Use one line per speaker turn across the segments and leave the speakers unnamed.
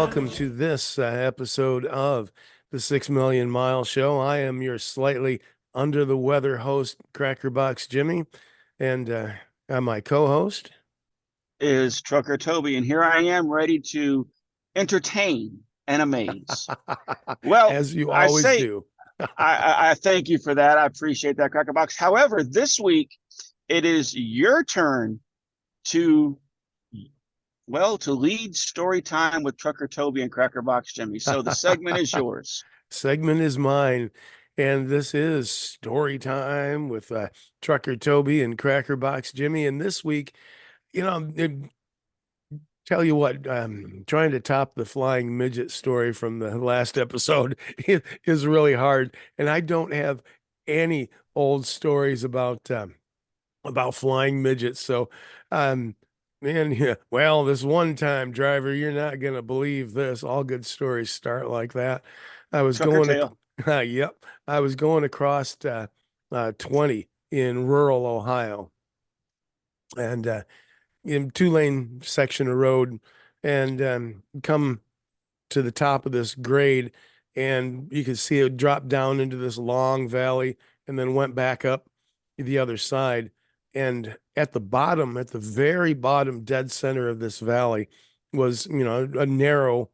welcome to this episode of the 6 Million Mile Show. I am your slightly under the weather host, Crackerbox Jimmy, and I'm my co-host.
Is Trucker Toby, and here I am ready to entertain and amaze. Well,
As you
I
always
say
do.
I thank you for that. I appreciate that, Crackerbox. However, this week it is your turn to to lead story time with Trucker Toby and Crackerbox Jimmy. So the segment is yours.
Segment is mine. And this is story time with Trucker Toby and Crackerbox Jimmy. And this week, tell you what, trying to top the flying midget story from the last episode is really hard. And I don't have any old stories about flying midgets. So, man, yeah, well, this one time, driver, you're not gonna believe this. All good stories start like that. I was
Trucker
going
Tale.
yep, I was going across 20 in rural Ohio, and in two-lane section of road, and come to the top of this grade, and you could see it drop down into this long valley and then went back up the other side. And at the bottom, at the very bottom, dead center of this valley, was, a narrow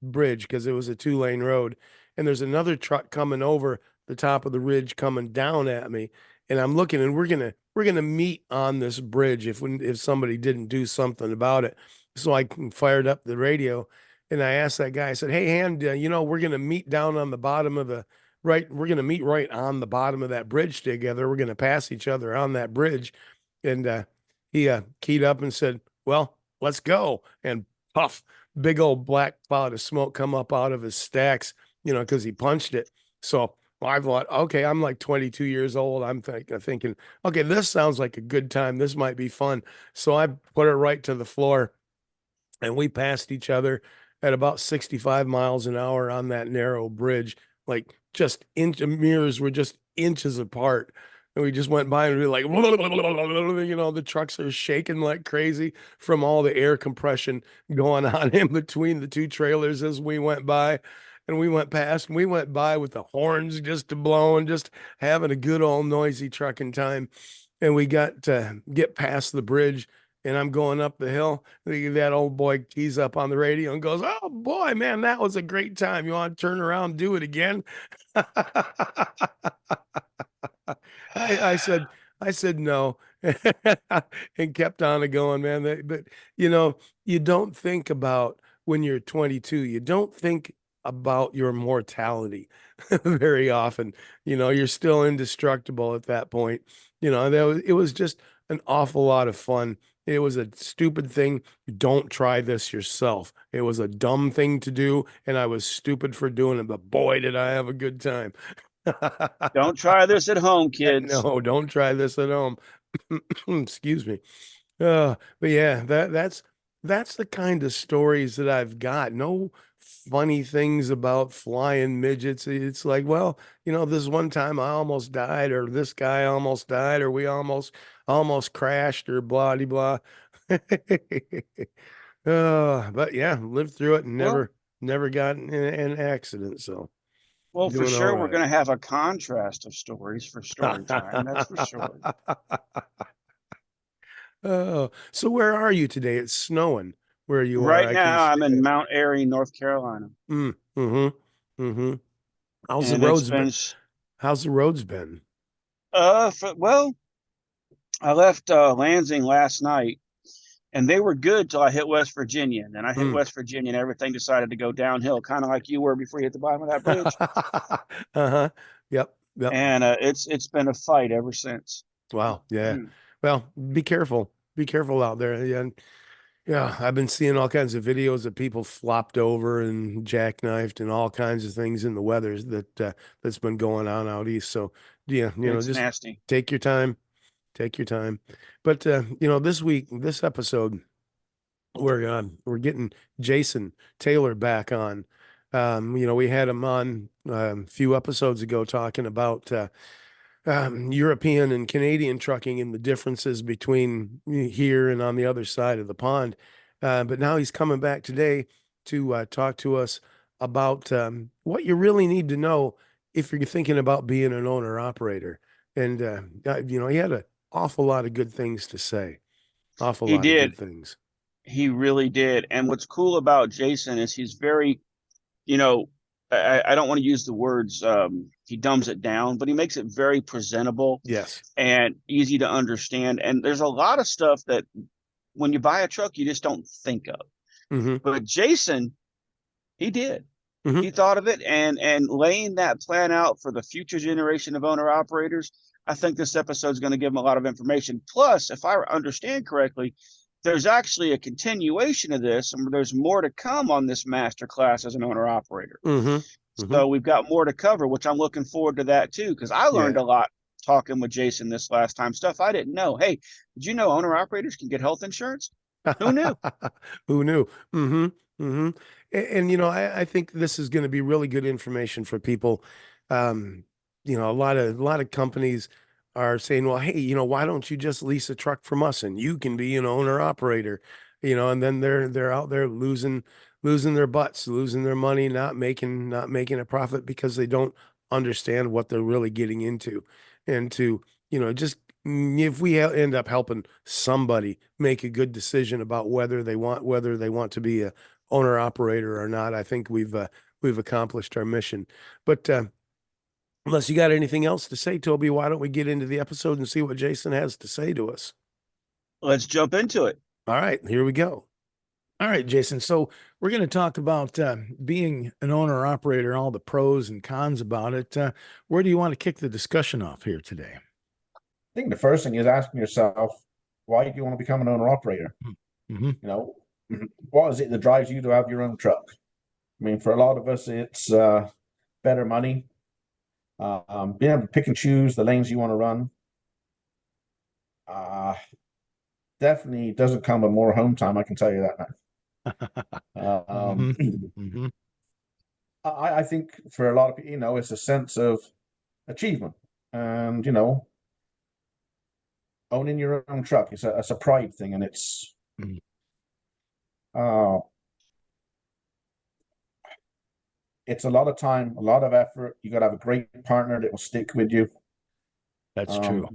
bridge because it was a two-lane road. And there's another truck coming over the top of the ridge coming down at me. And I'm looking, and we're gonna meet on this bridge if somebody didn't do something about it. So I fired up the radio, and I asked that guy. I said, "Hey, Hand, we're gonna meet down on the bottom of the right. We're gonna meet right on the bottom of that bridge together. We're gonna pass each other on that bridge." And he keyed up and said, "Well, let's go." And puff, big old black cloud of smoke come up out of his stacks, because he punched it. So I thought, okay, I'm like 22 years old. I'm thinking, okay, this sounds like a good time. This might be fun. So I put it right to the floor, and we passed each other at about 65 miles an hour on that narrow bridge, like just mirrors were just inches apart. And we just went by, and we were like, the trucks are shaking like crazy from all the air compression going on in between the two trailers as we went by. And we went past, and we went by with the horns just blowing, just having a good old noisy trucking time. And we got to get past the bridge, and I'm going up the hill. That old boy keys up on the radio and goes, "Oh boy, man, that was a great time. You want to turn around and do it again?" I said, no, and kept on going, man. But you don't think about when you're 22, you don't think about your mortality very often. You're still indestructible at that point. It was just an awful lot of fun. It was a stupid thing. Don't try this yourself. It was a dumb thing to do, and I was stupid for doing it, but boy, did I have a good time.
Don't try this at home, kids.
No, don't try this at home. Excuse me. But yeah, that's the kind of stories that I've got. No funny things about flying midgets. It's like, well, this one time I almost died, or this guy almost died, or we almost crashed, or blah de blah. But yeah, lived through it and
Well,
never got in an accident, so
for
doing all
sure, we're
right.
going to have a contrast of stories for story time. That's for sure.
Oh, so where are you today? It's snowing where you are.
Right
I can
now,
see
I'm in
it.
Mount Airy, North Carolina,
Mm. How's the
and it's
roads
been
been? How's the roads been?
well, I left Lansing last night, and they were good till I hit West Virginia. And then I hit
Mm.
West Virginia, and everything decided to go downhill, kind of like you were before you hit the bottom of that bridge.
Uh-huh. Yep. Yep.
And it's been a fight ever since.
Wow. Yeah. Well, be careful. Be careful out there. Yeah. Yeah, I've been seeing all kinds of videos of people flopped over and jackknifed and all kinds of things in the weather that's been going on out east. So, yeah,
It's
just
nasty.
take your time. Take your time. But this week, this episode, we're getting Jason Taylor back on. We had him on a few episodes ago talking about European and Canadian trucking and the differences between here and on the other side of the pond. But now he's coming back today, to talk to us about what you really need to know if you're thinking about being an owner operator. And he had an awful lot of good things to say. Awful
He
lot of
did.
good things.
He really did. And what's cool about Jason is he's very, you know, I don't want to use the words he dumbs it down, but he makes it very presentable
Yes.
and easy to understand. And there's a lot of stuff that when you buy a truck, you just don't think of.
Mm-hmm.
But Jason, he did.
Mm-hmm.
He thought of it, and laying that plan out for the future generation of owner operators. I think this episode is going to give them a lot of information. Plus, if I understand correctly, there's actually a continuation of this, and there's more to come on this master class as an owner operator.
Mm-hmm. Mm-hmm.
So we've got more to cover, which I'm looking forward to that too, because I learned
Yeah.
a lot talking with Jason this last time. Stuff I didn't know. Hey, did you know owner operators can get health insurance? Who knew?
Who knew? Mm-hmm. Mm-hmm. I think this is going to be really good information for people. Um, a lot of companies are saying, well, hey, why don't you just lease a truck from us and you can be an owner operator, and then they're out there losing their butts, losing their money, not making a profit because they don't understand what they're really getting into. And to, just if we end up helping somebody make a good decision about whether they want to be a owner operator or not, I think we've accomplished our mission. But unless you got anything else to say, Toby, why don't we get into the episode and see what Jason has to say to us?
Let's jump into it.
All right, here we go.
All right, Jason. So we're going to talk about being an owner operator, all the pros and cons about it. Where do you want to kick the discussion off here today?
I think the first thing is asking yourself, why do you want to become an owner operator?
Mm-hmm.
You know, what is it that drives you to have your own truck? I mean, for a lot of us, it's better money, being able to pick and choose the lanes you want to run. Definitely doesn't come with more home time, I can tell you that now.
Mm-hmm.
I think for a lot of people, it's a sense of achievement, and owning your own truck is a pride thing, and it's
Mhm.
uh, it's a lot of time, a lot of effort. You got to have a great partner that will stick with you.
That's true.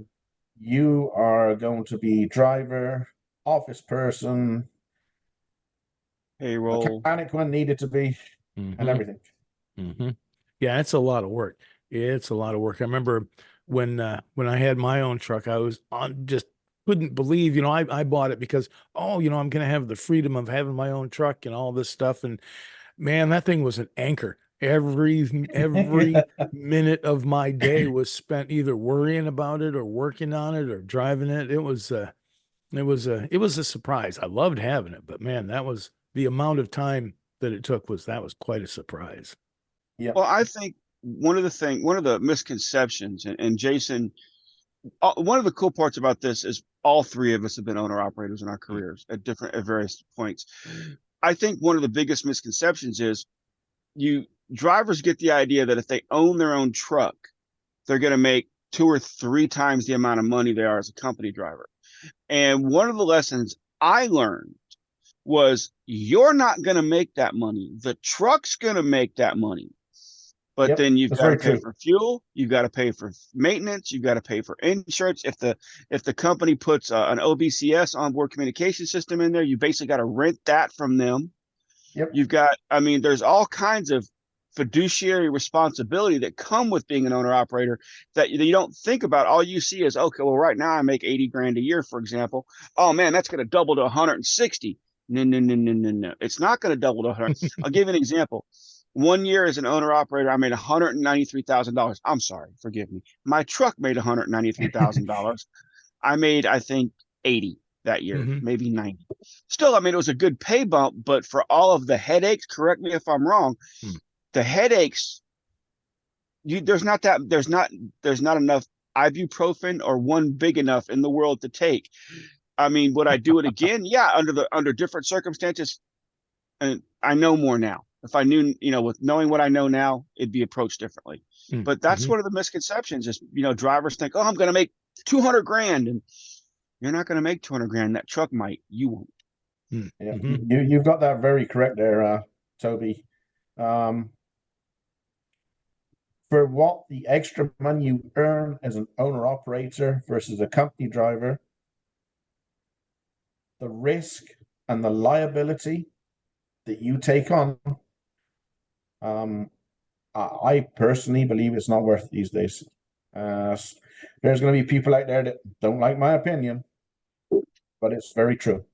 You are going to be driver, office person,
Payroll.
mechanic when needed to be, and
Mm-hmm.
everything.
Mm-hmm. Yeah, it's a lot of work. It's a lot of work. I remember when I had my own truck, I was on just couldn't believe, I bought it because, I'm going to have the freedom of having my own truck and all this stuff. And man, that thing was an anchor. Every minute of my day was spent either worrying about it or working on it or driving it. It was a surprise. I loved having it, but man, that was the amount of time that it took was quite a surprise.
Yeah.
Well, I think one of the misconceptions, and Jason, one of the cool parts about this is all three of us have been owner operators in our careers at various points. I think one of the biggest misconceptions is drivers get the idea that if they own their own truck, they're going to make 2 or 3 times the amount of money they are as a company driver. And one of the lessons I learned was you're not going to make that money. The truck's going to make that money. But then you've got to pay for fuel, you've got to pay for maintenance, you've got to pay for insurance. If the company puts an OBCS onboard communication system in there, you basically got to rent that from them.
Yep.
There's all kinds of fiduciary responsibility that come with being an owner operator that you don't think about. All you see is, okay, well, right now I make 80 grand a year, for example. Oh man, that's going to double to 160. No. It's not going to double to 100. I'll give you an example. One year as an owner operator, I made $193,000. I'm sorry, forgive me. My truck made $193,000. I made, I think, 80 that year, maybe 90. Still, it was a good pay bump, but for all of the headaches, correct me if I'm wrong, the headaches, there's not enough ibuprofen or one big enough in the world to take. Would I do it again? Yeah, under different circumstances. And I know more now. If I knew, with knowing what I know now, it'd be approached differently. But that's one of the misconceptions is, drivers think, oh, I'm going to make 200 grand. And you're not going to make 200 grand. That truck might, you won't.
Yeah. You've got that very correct there. Toby. For what the extra money you earn as an owner operator versus a company driver, the risk and the liability that you take on, I personally believe it's not worth it these days. There's going to be people out there that don't like my opinion, but it's very true.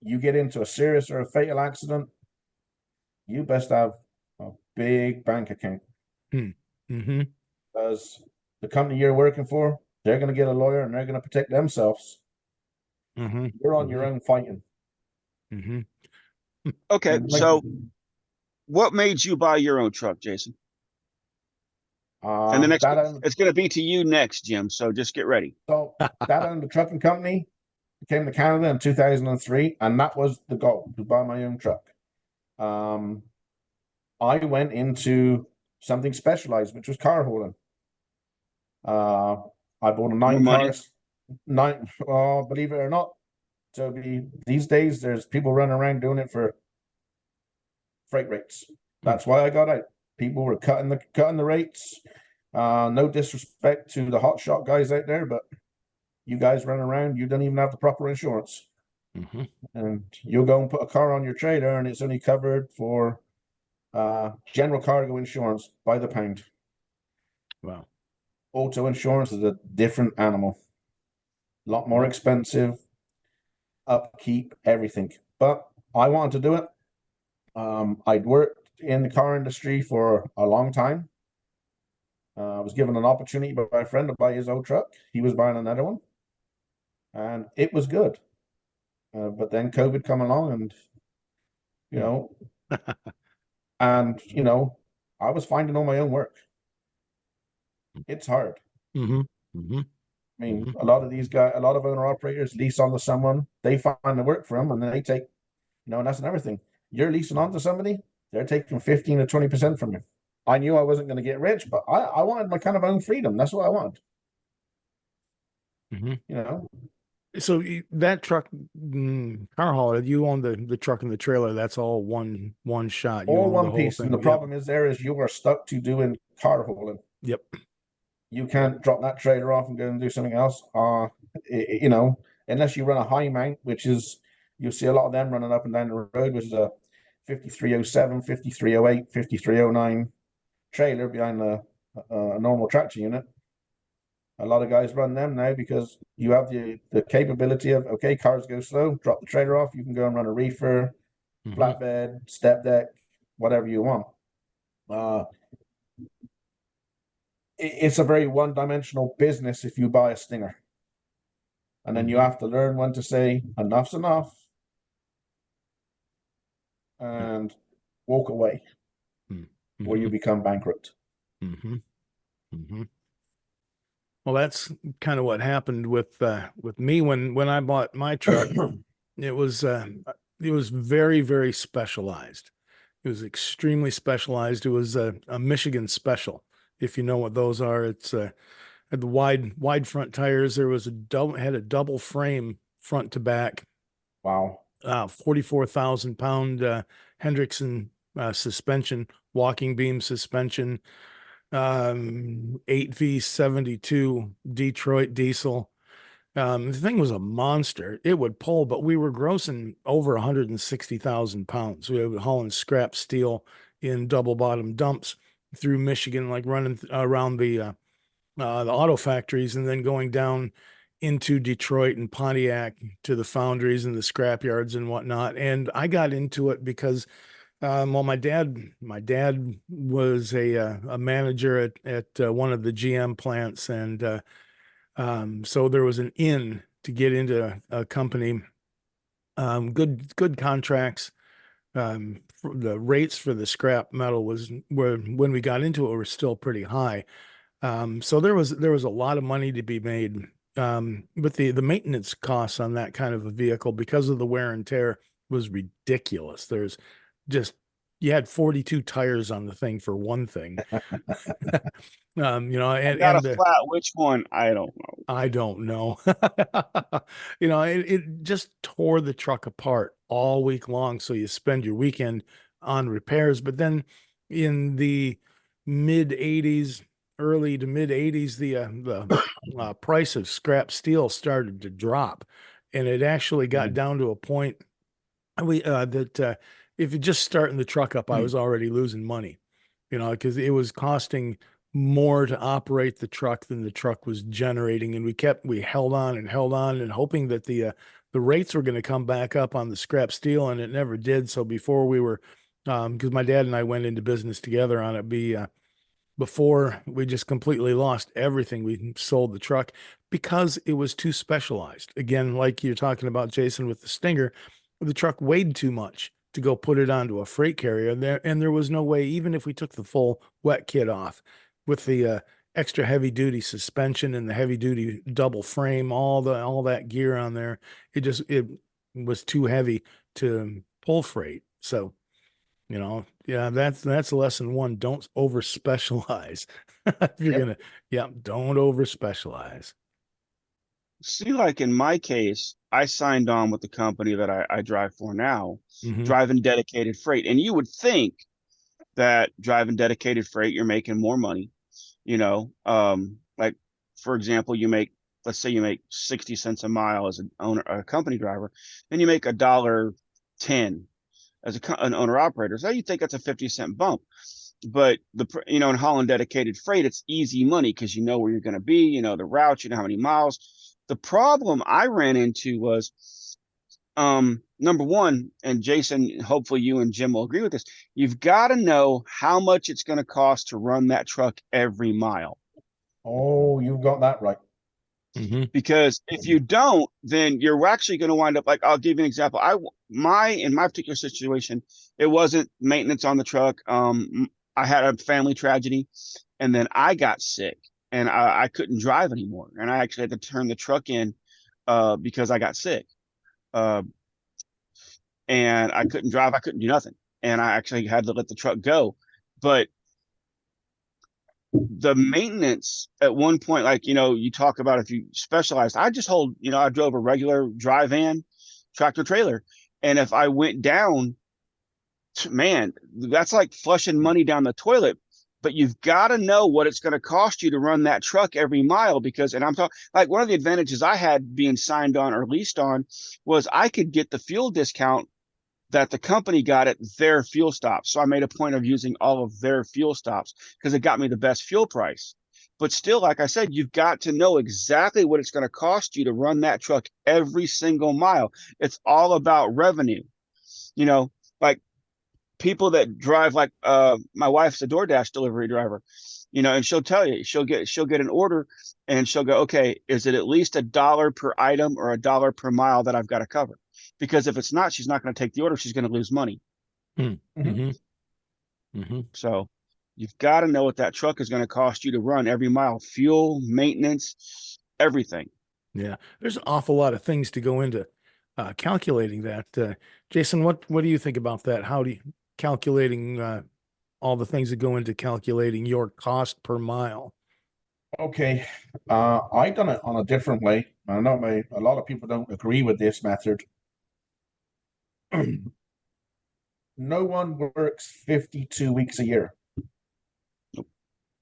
You get into a serious or a fatal accident, you best have a big bank account. Because the company you're working for, they're going to get a lawyer and they're going to protect themselves. You're on your own fighting.
Okay, so what made you buy your own truck, Jason? And the next, it's going to be to you next, Jim. So just get ready.
So that owned the trucking company. Came to Canada in 2003, and that was the goal, to buy my own truck. I went into something specialized, which was car hauling. I bought a believe it or not, Toby, these days there's people running around doing it for freight rates. That's why I got out. People were cutting the rates. No disrespect to the hotshot guys out there, but you guys run around, you don't even have the proper insurance. And you'll go and put a car on your trailer and it's only covered for general cargo insurance by the pound.
Wow.
Auto insurance is a different animal. A lot more expensive, upkeep, everything. But I wanted to do it. I'd worked in the car industry for a long time. I was given an opportunity by a friend to buy his old truck. He was buying another one. And it was good. But then COVID come along and, I was finding all my own work. It's hard. I mean, a lot of owner operators lease onto someone, they find the work for them, and then they take, and that's another thing. You're leasing onto somebody, they're taking 15 to 20% from you. I knew I wasn't going to get rich, but I wanted my kind of own freedom. That's what I wanted.
So that truck, car hauler, you own the truck and the trailer. That's all one shot. You
all
own
one
the whole
piece.
thing.
And the problem is you are stuck to doing car hauling.
Yep.
You can't drop that trailer off and go and do something else. Unless you run a high mount, which is, you'll see a lot of them running up and down the road, which is a 5307, 5308, 5309 trailer behind a normal tractor unit. A lot of guys run them now because you have the capability of, okay, cars go slow, drop the trailer off, you can go and run a reefer, flatbed, step deck, whatever you want. It's a very one-dimensional business if you buy a Stinger. And then you have to learn when to say, enough's enough, and walk away, or you become bankrupt.
Well, that's kind of what happened with me when I bought my truck. It was very, very specialized. It was extremely specialized. It was a Michigan Special, if you know what those are. It's had the wide front tires. There was had a double frame front to back.
Wow.
44,000 pound Hendrickson suspension, walking beam suspension. 8V72 Detroit diesel. The thing was a monster. It would pull, but we were grossing over 160,000 pounds. We were hauling scrap steel in double bottom dumps through Michigan, like running around the auto factories and then going down into Detroit and Pontiac to the foundries and the scrap yards and whatnot. And I got into it because my dad was a manager at one of the GM plants, and so there was an in to get into a company. Good contracts. The rates for the scrap metal were when we got into it were still pretty high. So there was a lot of money to be made. But the maintenance costs on that kind of a vehicle, because of the wear and tear, was ridiculous. You had 42 tires on the thing, for one thing.
I
and
got a
and
flat. Which one? I don't know.
I don't know. It just tore the truck apart all week long. So you spend your weekend on repairs. But then in the mid 80s, early to mid 80s, the price of scrap steel started to drop. And it actually got down to a point that if you just starting the truck up, I was already losing money, because it was costing more to operate the truck than the truck was generating, and we held on and held on and hoping that the rates were going to come back up on the scrap steel, and it never did. So before we were, because my dad and I went into business together on it, before we just completely lost everything. We sold the truck because it was too specialized. Again, like you're talking about, Jason, with the Stinger, the truck weighed too much to go put it onto a freight carrier. And there was no way, even if we took the full wet kit off with the extra heavy duty suspension and the heavy duty double frame, all that gear on there, it was too heavy to pull freight. So yeah, that's lesson one. Don't over specialize. If you're
Yep.
gonna, yeah, don't over specialize.
See, like in my case, I signed on with the company that I drive for now,
Mhm.
driving dedicated freight. And you would think that driving dedicated freight, you're making more money, like for example, let's say you make 60 cents a mile as a company driver, then you make $1.10 as an owner operator. So you think that's a 50-cent bump. But in hauling dedicated freight, it's easy money because you know where you're going to be, you know the route, you know how many miles. The problem I ran into was, number one, and Jason, hopefully you and Jim will agree with this. You've got to know how much it's going to cost to run that truck every mile.
Oh, you've got that right.
Mm-hmm.
Because if you don't, then you're actually going to wind up, like, I'll give you an example. In my particular situation, it wasn't maintenance on the truck. I had a family tragedy, and then I got sick, and I couldn't drive anymore, and I actually had to turn the truck in because I got sick, and I couldn't drive. I couldn't do nothing, and I actually had to let the truck go. But the maintenance at one point, like, you talk about if you specialized, I drove a regular dry van, tractor trailer. And if I went down, man, that's like flushing money down the toilet. But you've got to know what it's going to cost you to run that truck every mile, and I'm talking, like, one of the advantages I had being signed on or leased on was I could get the fuel discount that the company got at their fuel stops. So I made a point of using all of their fuel stops because it got me the best fuel price. But still, like I said, you've got to know exactly what it's going to cost you to run that truck every single mile. It's all about revenue. Like people that drive, like my wife's a DoorDash delivery driver, and she'll tell you, she'll get an order and she'll go, okay, is it at least $1 per item or $1 per mile that I've got to cover? Because if it's not, she's not going to take the order. She's going to lose money.
Mm-hmm. Mm-hmm.
So you've got to know what that truck is going to cost you to run every mile, fuel, maintenance, everything.
Yeah, there's an awful lot of things to go into calculating that. Jason, what do you think about that? How do you calculating all the things that go into calculating your cost per mile?
Okay, I done it on a different way. I know a lot of people don't agree with this method. No one works 52 weeks a year.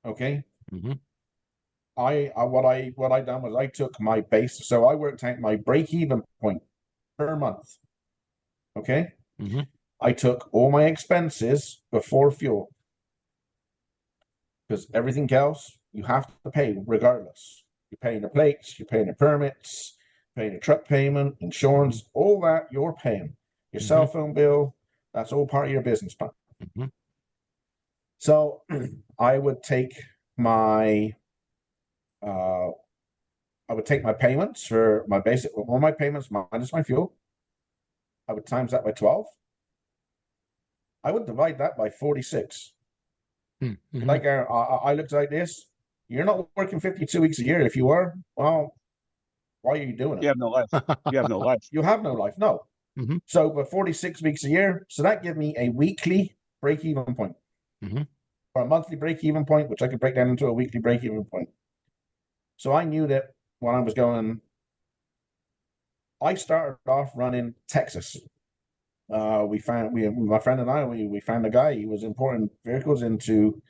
Okay.
Mm-hmm.
What I done was I took my base, so I worked out my break-even point per month. Okay.
Mm-hmm.
I took all my expenses before fuel, because everything else you have to pay regardless. You're paying the plates, you're paying the permits, paying the truck payment, insurance, all that you're paying. Your cell phone bill, that's all part of your business plan.
Mm-hmm.
So I would take my payments for my basic, all my payments minus my fuel. I would times that by 12. I would divide that by 46.
Mm-hmm.
Like I looked like this. You're not working 52 weeks a year. If you are, well, why are you doing it?
You have no life. You have no life.
You have no life. No.
Mm-hmm.
So, but 46 weeks a year. So that gives me a weekly break-even point.
Mm-hmm.
or a monthly break-even point, which I could break down into a weekly break-even point. So I knew that when I was going, I started off running Texas. My friend and I, we found a guy. He was importing vehicles into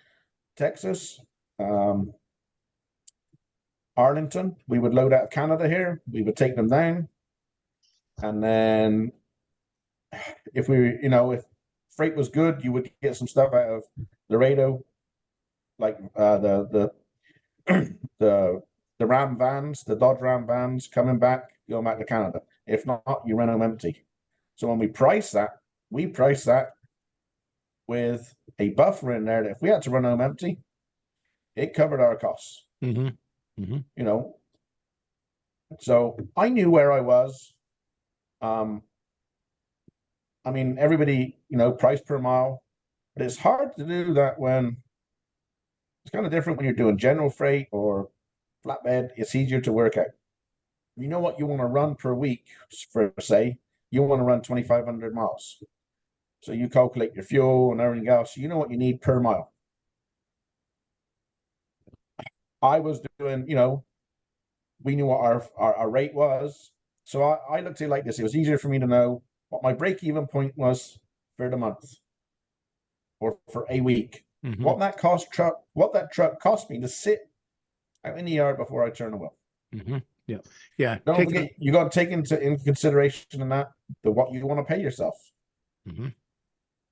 Texas, Arlington. We would load out of Canada here. We would take them down, and then if if freight was good, you would get some stuff out of Laredo, like the the Ram vans, the Dodge Ram vans coming back, going back to Canada. If not, you run home empty. So when we price that with a buffer in there that if we had to run home empty, it covered our costs.
Mm-hmm. Mm-hmm.
You know, so I knew where I was. I mean, everybody, price per mile, but it's hard to do that when it's kind of different when you're doing general freight or flatbed. It's easier to work out. You know what you want to run per week, for say, you want to run 2,500 miles. So you calculate your fuel and everything else. You know what you need per mile. I was doing, we knew what our rate was. So I looked at it like this. It was easier for me to know what my break-even point was for the month or for a week.
Mm-hmm.
What that truck cost me to sit out in the yard before I turn the wheel.
Mm-hmm. Yeah. Yeah.
Don't forget, you got to take into consideration in that what you want to pay yourself.
Mm-hmm.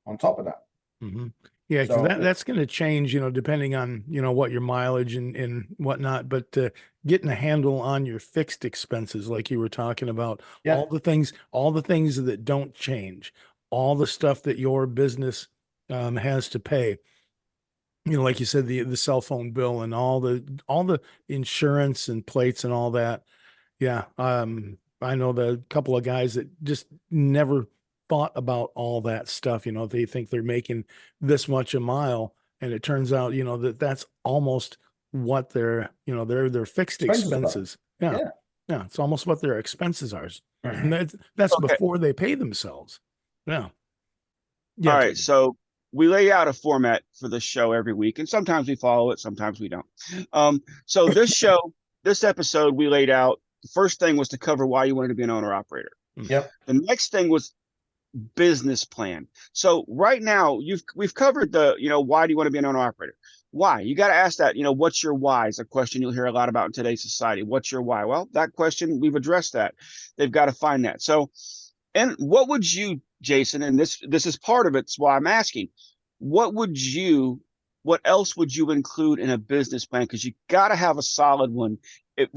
On top of that.
Mm-hmm. Yeah, because that's going to change, depending on, what your mileage and whatnot, but getting a handle on your fixed expenses, like you were talking about, all the things that don't change, all the stuff that your business has to pay, like you said, the cell phone bill and all the insurance and plates and all that. Yeah. I know the couple of guys that just never thought about all that stuff. They think they're making this much a mile, and it turns out, that's almost what their fixed expenses. Yeah. Yeah. It's almost what their expenses are. And that's
Okay.
before they pay themselves. Yeah.
All right. So we lay out a format for this show every week, and sometimes we follow it, sometimes we don't. So this episode, we laid out, the first thing was to cover why you wanted to be an owner operator.
Yep.
The next thing was business plan. So right now we've covered the, why do you want to be an owner operator? Why? You got to ask that, what's your why is a question you'll hear a lot about in today's society. What's your why? Well, that question, we've addressed that. They've got to find that. So, and what would you, Jason, and this is part of it, it's why I'm asking, what else would you include in a business plan? Because you got to have a solid one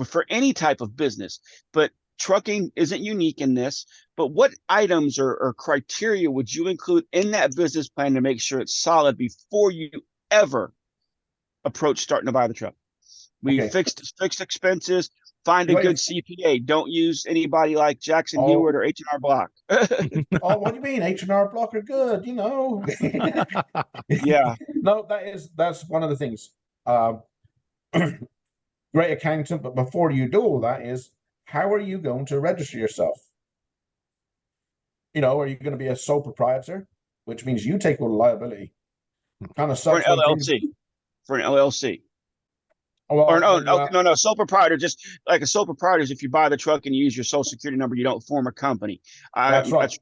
for any type of business, but trucking isn't unique in this. But what items or criteria would you include in that business plan to make sure it's solid before you ever approach starting to buy the truck? Fixed expenses. Find a good CPA. Don't use anybody like Jackson Hewitt or H&R Block.
Oh, what do you mean? H&R Block are good,
Yeah.
No, that's one of the things. Great accountant, but before you do all that is, how are you going to register yourself? Are you going to be a sole proprietor, which means you take all the liability? Kind of sucks.
For an LLC.
Well,
or no, sole proprietor. Just like a sole proprietor is if you buy the truck and you use your social security number, you don't form a company.
That's right.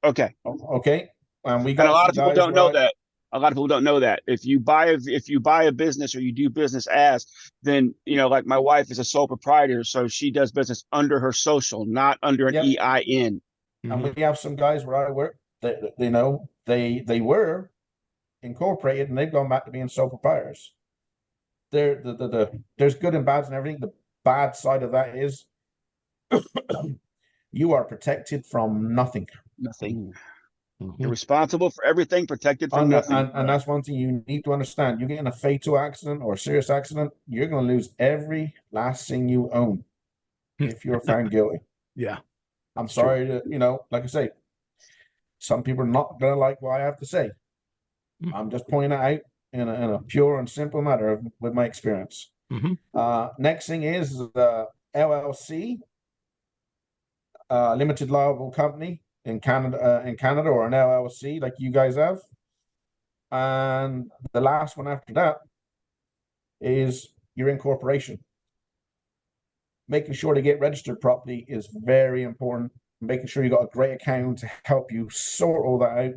Okay.
Okay. And
a lot of people don't know that. A lot of people don't know that if you buy a business or you do business as, then, like my wife is a sole proprietor. So she does business under her social, not under an EIN.
And we have some guys where I work that, they were incorporated and they've gone back to being sole proprietors. There's good and bad and everything. The bad side of that is you are protected from nothing.
Nothing. Mm-hmm. You're responsible for everything, protected from nothing.
And that's one thing you need to understand. You get in a fatal accident or a serious accident, you're going to lose every last thing you own if you're found guilty.
Yeah.
I'm sorry to, like I say, some people are not going to like what I have to say. Mm-hmm. I'm just pointing it out in a pure and simple matter with my experience. Mm-hmm. Next thing is the LLC, limited liable company in Canada, or an LLC like you guys have. And the last one after that is your incorporation. Making sure to get registered properly is very important. Making sure you got a great accountant to help you sort all that out,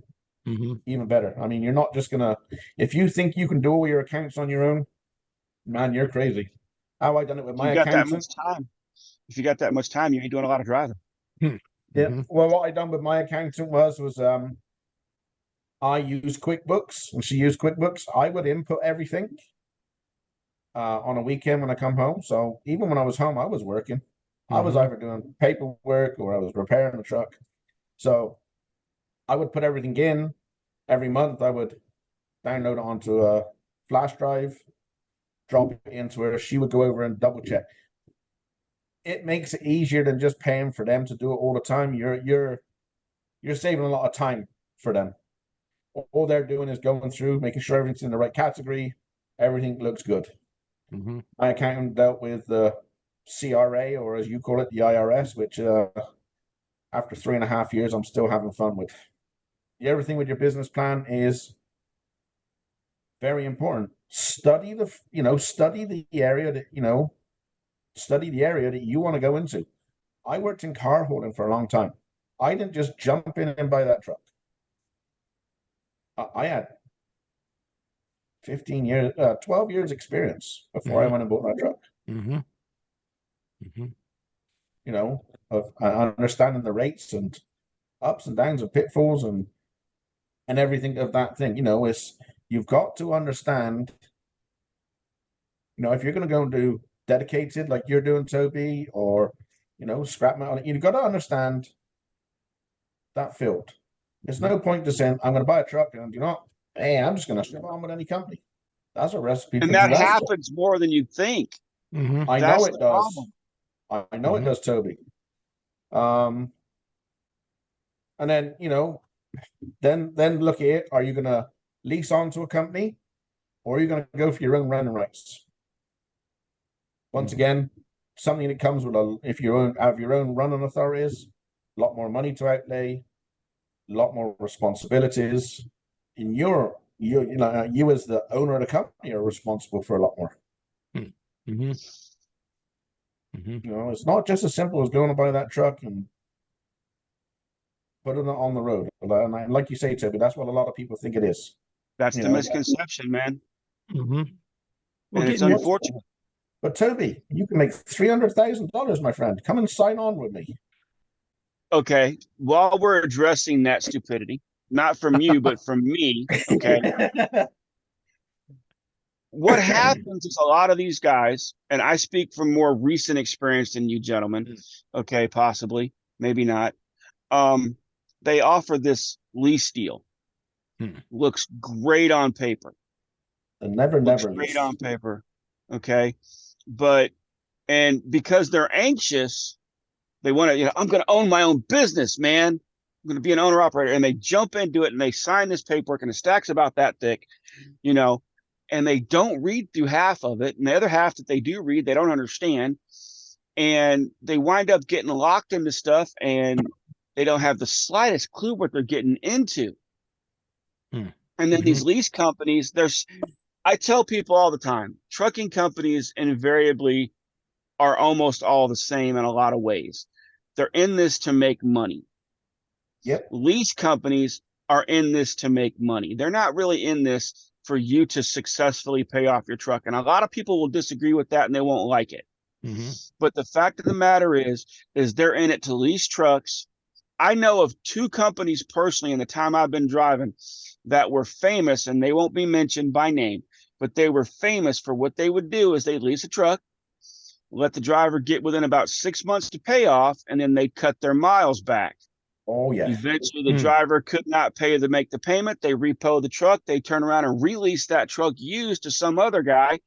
even better. I mean, you're not just gonna, if you think you can do all your accounts on your own, man, you're crazy. How I done it with
If
my
you got that
accountant.
much time, if you got that much time, you ain't doing a lot of driving.
Yeah. Well, what I done with my accountant was I used QuickBooks and she used QuickBooks. I would input everything on a weekend when I come home. So even when I was home, I was working. I was either doing paperwork or I was repairing the truck. So I would put everything in. Every month I would download it onto a flash drive, drop it into her. She would go over and double check. It makes it easier than just paying for them to do it all the time. You're saving a lot of time for them. All they're doing is going through, making sure everything's in the right category, everything looks good. My accountant dealt with the CRA, or as you call it, the IRS, which after 3.5 years, I'm still having fun with. Everything with your business plan is very important. Study the area that study the area that you want to go into. I worked in car hauling for a long time. I didn't just jump in and buy that truck. I had 15 years, 12 years experience before I went and bought that truck. Of understanding the rates and ups and downs and pitfalls and everything of that thing. It's, you've got to understand, if you're going to go and do dedicated like you're doing, Toby, or, scrap metal, you've got to understand that field. There's no point to saying, I'm going to buy a truck and hey, I'm just going to strip on with any company. That's a recipe for
And that
disaster.
happens more than you think.
I
That's
know it
the
does.
problem.
I know it does, Toby. And then, then look at it. Are you going to lease onto a company, or are you going to go for your own running rights? Once again, something that comes with if you have your own running authorities, a lot more money to outlay, a lot more responsibilities. And you as the owner of the company are responsible for a lot more. It's not just as simple as going to buy that truck and putting it on the road. And like you say, Toby, that's what a lot of people think it is.
That's the misconception, man.
Well,
and it's unfortunate.
But Toby, you can make $300,000, my friend. Come and sign on with me.
Okay, while we're addressing that stupidity, not from you, but from me, okay, what happens is a lot of these guys, and I speak from more recent experience than you gentlemen, okay, possibly, maybe not, they offer this lease deal. Looks great on paper.
Never
great on paper, okay, and because they're anxious, they want to, I'm going to own my own business, man. I'm going to be an owner operator. And they jump into it and they sign this paperwork, and the stack's about that thick, and they don't read through half of it. And the other half that they do read, they don't understand. And they wind up getting locked into stuff, and they don't have the slightest clue what they're getting into. And then these lease companies, I tell people all the time, trucking companies invariably are almost all the same in a lot of ways. They're in this to make money.
Yep.
Lease companies are in this to make money. They're not really in this for you to successfully pay off your truck. And a lot of people will disagree with that and they won't like it. But the fact of the matter is they're in it to lease trucks. I know of 2 companies personally in the time I've been driving that were famous, and they won't be mentioned by name, but they were famous for what they would do is they'd lease a truck, let the driver get within about 6 months to pay off, and then they cut their miles back.
Oh, yeah.
Eventually, the driver could not pay to make the payment. They repo the truck. They turn around and release that truck used to some other guy,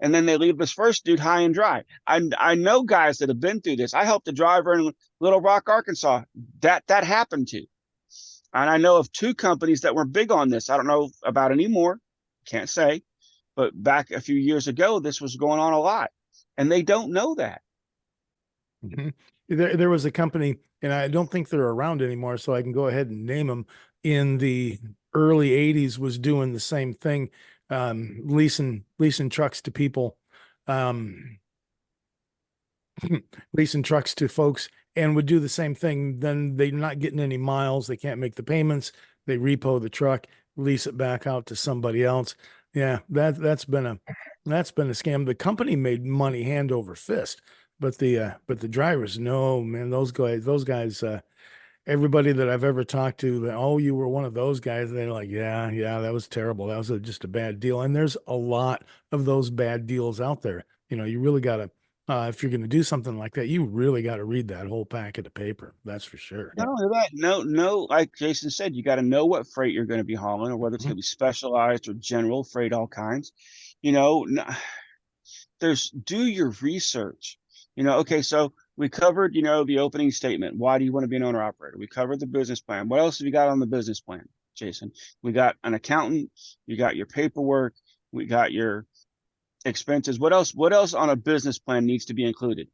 and then they leave this first dude high and dry. I know guys that have been through this. I helped a driver in Little Rock, Arkansas. That happened to. And I know of 2 companies that were big on this. I don't know about any more. Can't say. But back a few years ago, this was going on a lot. And they don't know that.
There was a company, and I don't think they're around anymore, so I can go ahead and name them, in the early 80s was doing the same thing, leasing trucks to people, um, leasing trucks to folks, and would do the same thing. Then they're not getting any miles. They can't make the payments. They repo the truck, lease it back out to somebody else. Yeah, that's been a scam. The company made money hand over fist, but the drivers, no, man, those guys, everybody that I've ever talked to, that, oh, you were one of those guys. They're like, yeah, that was terrible. That was just a bad deal. And there's a lot of those bad deals out there. You know, you really got to, if you're going to do something like that, you really got to read that whole packet of paper. That's for sure.
Not only that, no, like Jason said, you got to know what freight you're going to be hauling, or whether it's going to be specialized or general freight, all kinds. You know, do your research. You know, okay, so we covered, you know, the opening statement. Why do you want to be an owner operator? We covered the business plan. What else have you got on the business plan, Jason? We got an accountant. You got your paperwork. We got your expenses. What else on a business plan needs to be included?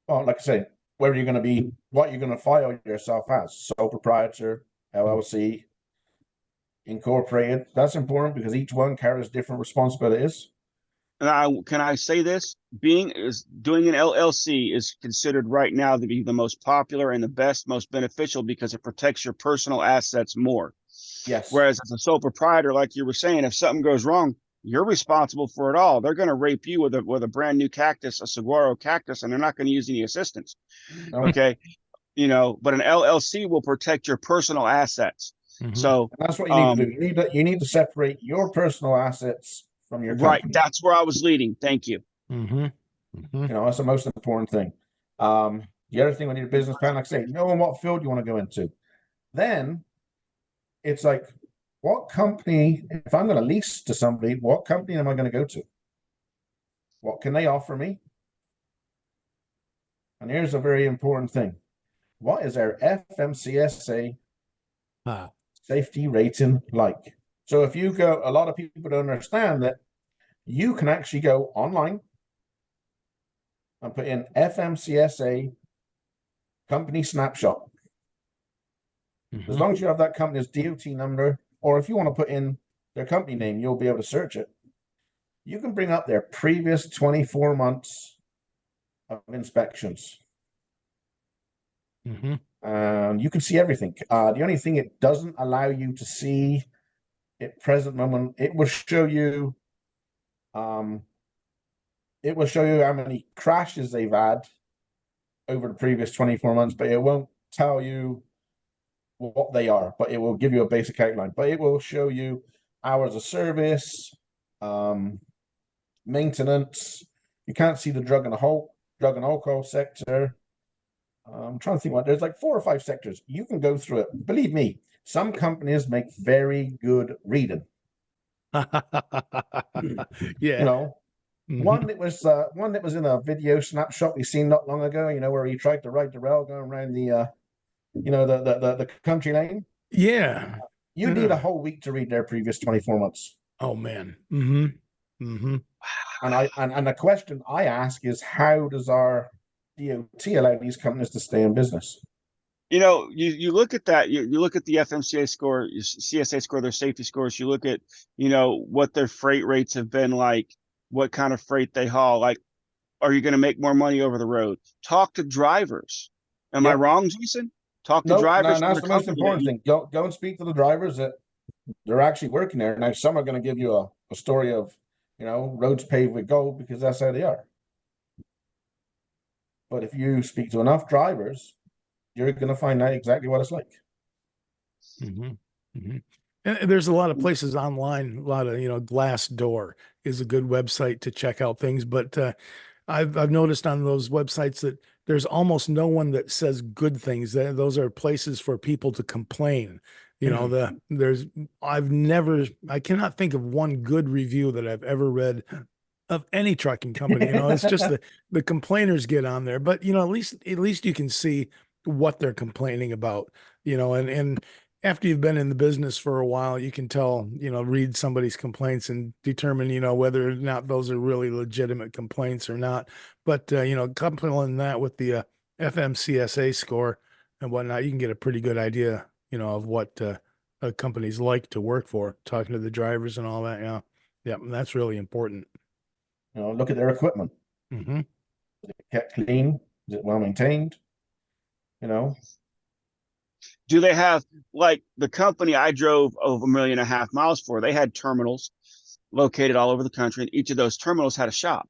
Well, like I say, where you're going to be, what you're going to file yourself as, sole proprietor, LLC, incorporated. That's important because each one carries different responsibilities.
And can I say this? Doing an LLC is considered right now to be the most popular and the best, most beneficial, because it protects your personal assets more.
Yes.
Whereas as a sole proprietor, like you were saying, if something goes wrong, you're responsible for it all. They're going to rape you with a brand new cactus, a saguaro cactus, and they're not going to use any assistance. Okay. You know, but an LLC will protect your personal assets. So
and that's what you need to do. You need to separate your personal assets from your company.
Right. That's where I was leading. Thank you.
You know, that's the most important thing. The other thing, when you need a business plan, like I say, know what field you want to go into. Then it's like, what company, if I'm going to lease to somebody, what company am I going to go to? What can they offer me? And here's a very important thing. What is our FMCSA safety rating like? So if you go, a lot of people don't understand that you can actually go online and put in FMCSA company snapshot. As long as you have that company's DOT number, or if you want to put in their company name, you'll be able to search it. You can bring up their previous 24 months of inspections. You can see everything. The only thing it doesn't allow you to see at present moment, it will show you how many crashes they've had over the previous 24 months, but it won't tell you what they are, but it will give you a basic outline. But it will show you hours of service, maintenance. You can't see the drug and alcohol sector. I'm trying to think what, there's like 4 or 5 sectors. You can go through it. Believe me, some companies make very good reading.
Yeah.
You know, one that was in a video snapshot we seen not long ago, you know, where he tried to ride the rail going around the the country lane.
Yeah.
You need a whole week to read their previous 24 months.
Oh man.
And the question I ask is, how does our DOT allow these companies to stay in business?
You know, you look at that, you look at the FMCA score, CSA score, their safety scores, you look at, you know, what their freight rates have been like, what kind of freight they haul. Like, are you going to make more money over the road? Talk to drivers. Am I wrong, Jason? Talk to drivers.
No, that's the most important thing. Go and speak to the drivers that they're actually working there. Now, some are going to give you a story of, you know, roads paved with gold, because that's how they are. But if you speak to enough drivers, you're going to find out exactly what it's like.
And there's a lot of places online, a lot of, you know, Glassdoor is a good website to check out things. But I've noticed on those websites that there's almost no one that says good things. Those are places for people to complain. You know, I cannot think of one good review that I've ever read of any trucking company. You know, it's just the complainers get on there. But, you know, at least you can see what they're complaining about, you know, and after you've been in the business for a while, you can tell, you know, read somebody's complaints and determine, you know, whether or not those are really legitimate complaints or not. But, you know, coupling that with the FMCSA score and whatnot, you can get a pretty good idea, you know, of companies like to work for, talking to the drivers and all that. Yeah. Yeah. And that's really important.
You know, look at their equipment.
Mm-hmm.
Is it kept clean? Is it well maintained? You know,
Do they have, like the company I drove over 1.5 million miles for? They had terminals located all over the country, and each of those terminals had a shop.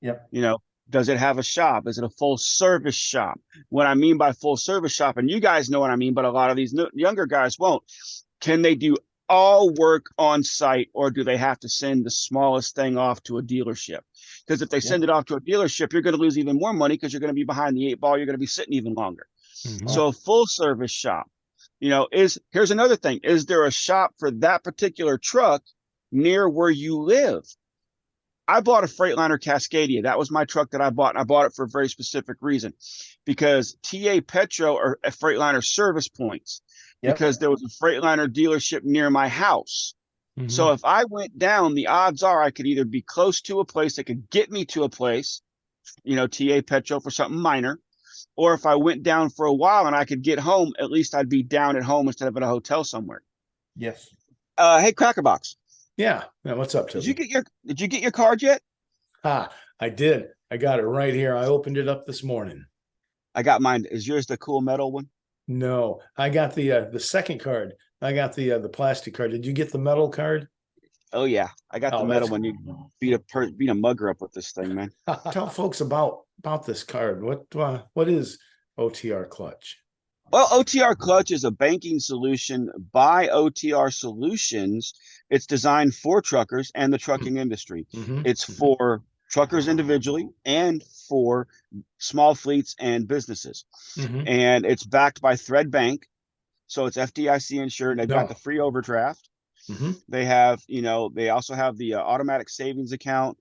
yep,
You know, does it have a shop? Is it a full service shop? What I mean by full service shop, and you guys know what I mean, but a lot of these younger guys won't. Can they do all work on site, or do they have to send the smallest thing off to a dealership? Because if they send it off to a dealership, you're going to lose even more money because you're going to be behind the 8 ball. You're going to be sitting even longer.
Mm-hmm.
So a full service shop, here's another thing. Is there a shop for that particular truck near where you live? I bought a Freightliner Cascadia. That was my truck that I bought, and I bought it for a very specific reason, because TA Petro are at Freightliner service points, because there was a Freightliner dealership near my house.
Mm-hmm.
So if I went down, the odds are I could either be close to a place that could get me to a place, TA Petro for something minor, or if I went down for a while and I could get home, at least I'd be down at home instead of at a hotel somewhere.
yes.
Hey, Crackerbox,
Yeah. What's up, Toby?
did you get your card yet?
I did. I got it right here. I opened it up this morning.
I got mine. Is yours the cool metal one?
No, I got the second card. I got the plastic card. Did you get the metal card?
Oh yeah, I got the metal one. You beat a mugger up with this thing, man.
Tell folks about this card. What is OTR Clutch?
Well, OTR Clutch is a banking solution by OTR Solutions. It's designed for truckers and the trucking industry.
Mm-hmm.
It's for truckers individually and for small fleets and businesses.
Mm-hmm.
And it's backed by Thread Bank. So it's FDIC insured. They've got the free overdraft.
Mm-hmm.
They have, they also have the automatic savings account.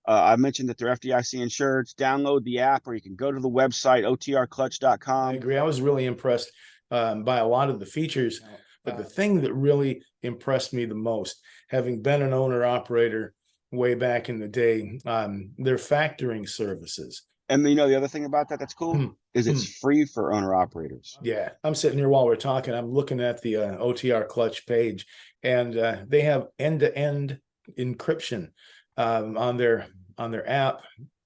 I mentioned that they're FDIC insured. Download the app, or you can go to the website, otrclutch.com.
I agree. I was really impressed by a lot of the features, but the thing that really impressed me the most, having been an owner operator way back in the day, their factoring services.
And the other thing about that's cool is it's free for owner operators.
Yeah, I'm sitting here while we're talking. I'm looking at the OTR Clutch page, and they have end-to-end encryption on their app.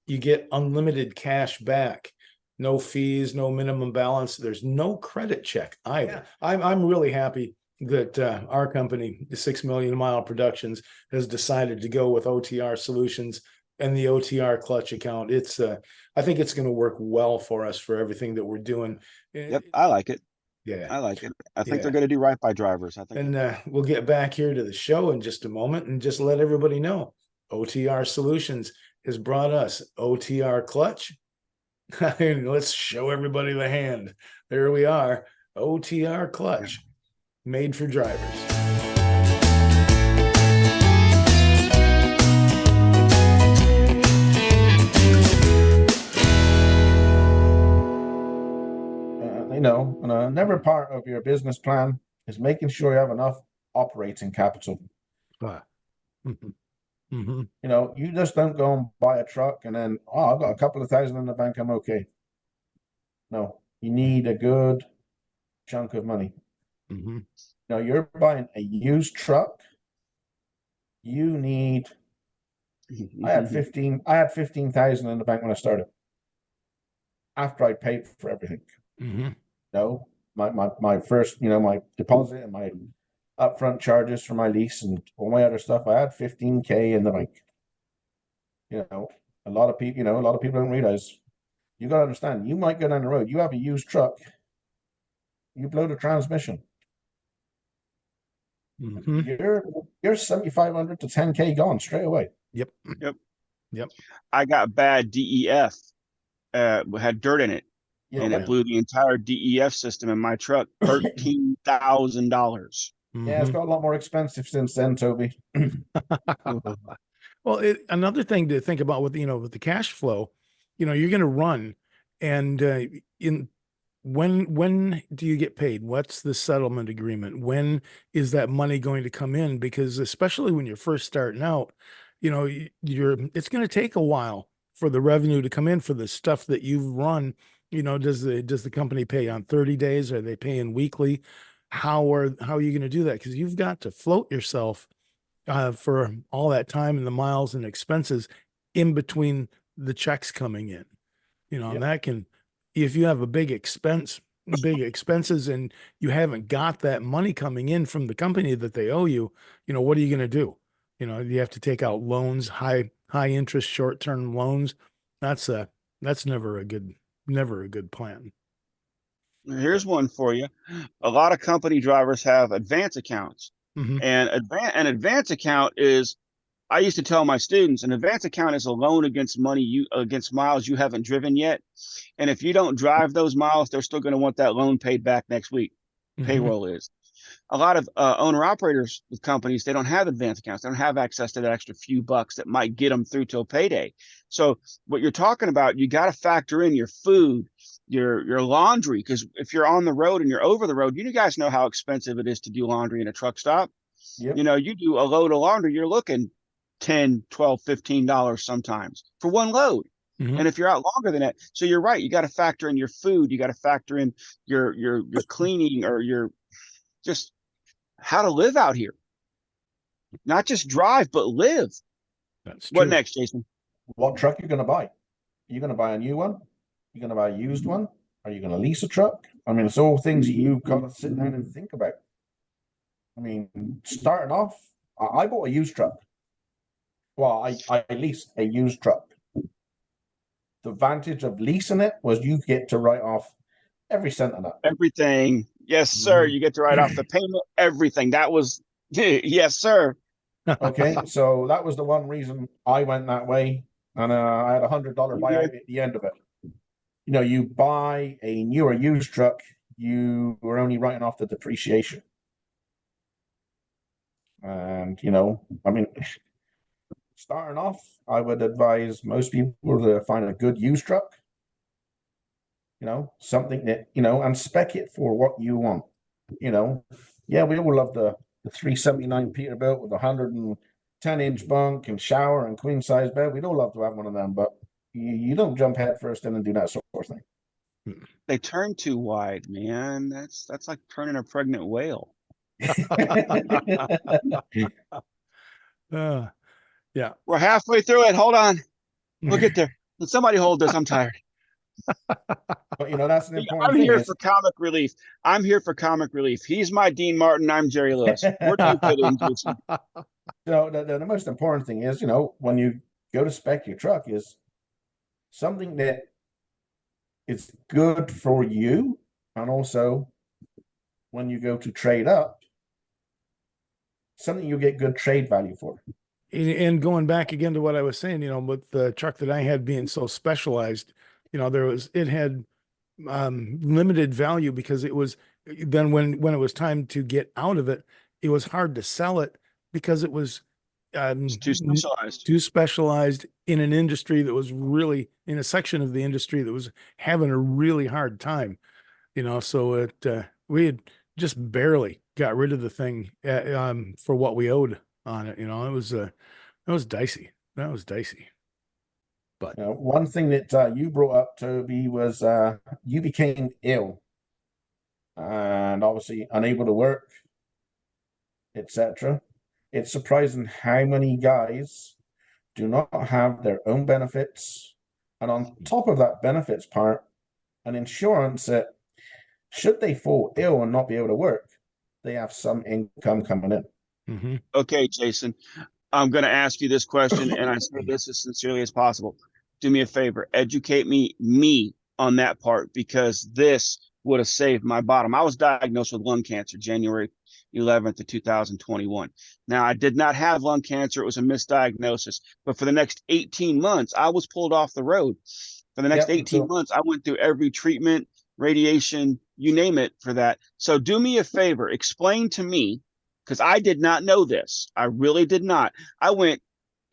You get unlimited cash back, no fees, no minimum balance. There's no credit check either. Yeah. I'm really happy that our company, the 6 Million Mile Productions, has decided to go with OTR Solutions and the OTR Clutch account. It's I think it's going to work well for us for everything that we're doing.
Yep, I like it.
Yeah,
I like it. I think they're going to do right by drivers. I think.
And we'll get back here to the show in just a moment and just let everybody know OTR Solutions has brought us OTR Clutch. Let's show everybody the hand. There we are. OTR Clutch, made for drivers.
And another part of your business plan is making sure you have enough operating capital.
Mm-hmm. Mm-hmm.
You just don't go and buy a truck and then, I've got a couple of thousand in the bank, I'm okay. No, you need a good chunk of money.
Mm-hmm.
You're buying a used truck. You need. I had 15,000 in the bank when I started. After I paid for everything.
Mm-hmm.
My first, my deposit and my upfront charges for my lease and all my other stuff. I had 15K in the bank. A lot of people don't realize. You got to understand. You might go down the road. You have a used truck. You blow the transmission.
Mm-hmm.
You're 7,500 to 10K gone straight away.
Yep.
I got bad DEF. Had dirt in it. And it blew the entire DEF system in my truck, $13,000.
Mm-hmm.
Yeah, it's got a lot more expensive since then, Toby.
Well, another thing to think about with the cash flow, you're going to run, and when do you get paid? What's the settlement agreement? When is that money going to come in? Because especially when you're first starting out, it's going to take a while for the revenue to come in for the stuff that you've run. Does the company pay on 30 days? Are they paying weekly? how are you going to do that? Because you've got to float yourself for all that time and the miles and expenses in between the checks coming in. And
Yep.
that can, if you have a big expenses and you haven't got that money coming in from the company that they owe you, what are you going to do? You have to take out loans, high interest, short-term loans. That's never a good plan.
Here's one for you. A lot of company drivers have advance accounts.
Mhm.
And an advance account is, I used to tell my students, an advance account is a loan against against miles you haven't driven yet. And if you don't drive those miles, they're still going to want that loan paid back next week.
Mhm.
Payroll is. A lot of owner operators with companies, they don't have advance accounts. They don't have access to that extra few bucks that might get them through till payday. So what you're talking about, you got to factor in your food, your laundry, because if you're on the road and you're over the road, you guys know how expensive it is to do laundry in a truck stop.
Yep.
You do a load of laundry, you're looking $10, $12, $15 sometimes for one load.
Mhm.
And if you're out longer than that, so you're right, you got to factor in your food, you got to factor in your cleaning, or your just how to live out here. Not just drive, but live.
That's
What
true.
next, Jason?
What truck you're going to buy? You're going to buy a new one? You're going to buy a used one? Are you going to lease a truck? I mean, it's all things that you've got to sit down and think about. I mean, starting off, I bought a used truck. Well, I leased a used truck. The advantage of leasing it was you get to write off every cent of that.
Everything. Yes, sir.
Mhm.
You get to write off the payment, everything. That was, yes, sir.
Okay, so that was the one reason I went that way, and I had $100 buyout at the end of it. You buy a new or used truck, you were only writing off the depreciation. And, I mean, starting off, I would advise most people to find a good used truck, something that, and spec it for what you want. Yeah, we all love the 379 Peterbilt with 110-inch bunk and shower and queen size bed. We'd all love to have one of them, but you don't jump head first in and do that sort of thing.
They turn too wide, man. That's like turning a pregnant whale.
Yeah.
We're halfway through it. Hold on. We'll get there. Can somebody hold this? I'm tired.
But that's an important
I'm
thing.
here for comic relief. I'm here for comic relief. He's my Dean Martin. I'm Jerry Lewis. Where do you fit in, Jason?
The most important thing is, when you go to spec your truck, is something that is good for you, and also when you go to trade up, something you get good trade value for.
And going back again to what I was saying, with the truck that I had being so specialized, it had limited value because it was then when it was time to get out of it, it was hard to sell it because it was
It's too specialized.
too specialized in an industry that was really in a section of the industry that was having a really hard time, so we had just barely got rid of the thing for what we owed on it. It was dicey. That was dicey. But
one thing that you brought up, Toby, was you became ill and obviously unable to work, etc. It's surprising how many guys do not have their own benefits, and on top of that benefits part, an insurance that should they fall ill and not be able to work, they have some income coming in.
mm-hmm.
Okay, Jason, I'm going to ask you this question, and I say this as sincerely as possible. Do me a favor, educate me on that part, because this would have saved my bottom. I was diagnosed with lung cancer January 11th of 2021. Now, I did not have lung cancer. It was a misdiagnosis. But for the next 18 months, I was pulled off the road. For the next 18 months, I went through every treatment, radiation, you name it for that. So do me a favor, explain to me, because I did not know this. I really did not. I went,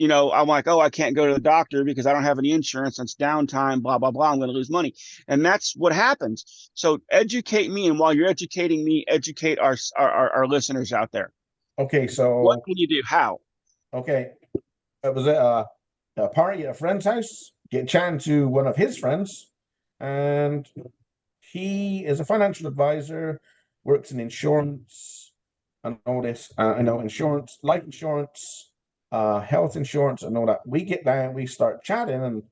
I'm like, oh, I can't go to the doctor because I don't have any insurance. It's downtime, blah, blah, blah. I'm going to lose money. And that's what happens. So educate me. And while you're educating me, educate our listeners out there.
Okay, so
what can you do? How?
Okay. It was a party at a friend's house, get chatting to one of his friends, and he is a financial advisor, works in insurance and all this, insurance, life insurance, health insurance, and all that. We get down, we start chatting, and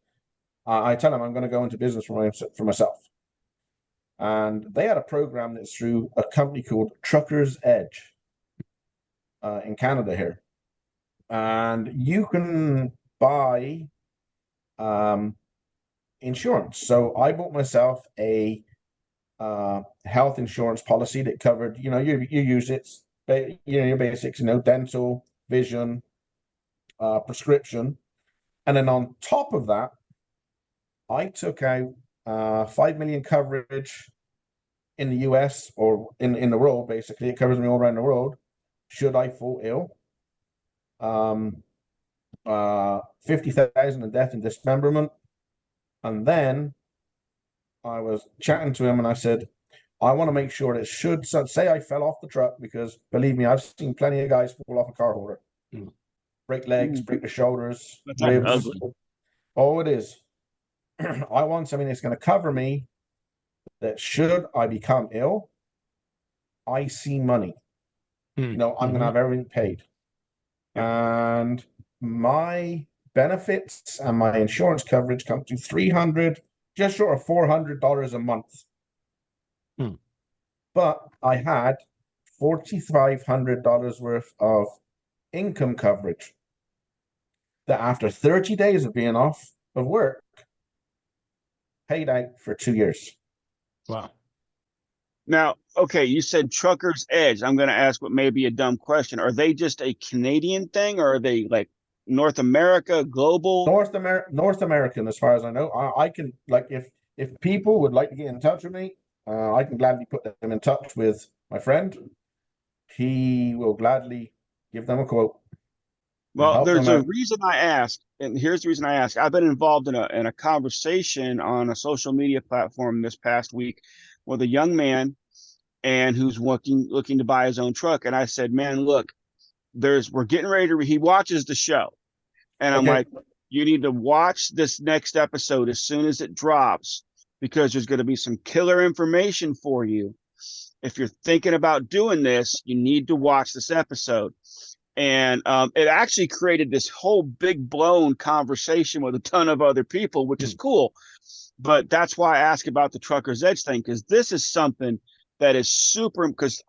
I tell him I'm going to go into business for myself. And they had a program that's through a company called Trucker's Edge in Canada here. And you can buy insurance. So I bought myself a health insurance policy that covered, you use it, your basics, dental, vision, prescription. And then on top of that, I took out 5 million coverage in the US or in the world. Basically, it covers me all around the world should I fall ill. 50,000 in death and dismemberment. And then I was chatting to him and I said, I want to make sure that should say I fell off the truck, because believe me, I've seen plenty of guys fall off a car holder, break legs, break the shoulders,
That's
ribs.
ugly.
Oh, it is. I want something that's going to cover me, that should I become ill, I see money. I'm going to have everything paid. And my benefits and my insurance coverage come to $300, just short of $400 a month. But I had $4,500 worth of income coverage that after 30 days of being off of work, paid out for 2 years.
Wow.
Now, okay, you said Trucker's Edge. I'm going to ask what may be a dumb question. Are they just a Canadian thing, or are they like North America, global?
North American, as far as I know. I can, like, if people would like to get in touch with me, I can gladly put them in touch with my friend. He will gladly give them a quote.
Well, there's a reason I asked, and here's the reason I asked. I've been involved in a conversation on a social media platform this past week with a young man, and who's looking to buy his own truck. And I said, man, look, we're getting ready to. He watches the show, and I'm like, you need to watch this next episode as soon as it drops, because there's going to be some killer information for you. If you're thinking about doing this, you need to watch this episode. And it actually created this whole big blown conversation with a ton of other people, which is cool. But that's why I ask about the Trucker's Edge thing, because this is something that is super, because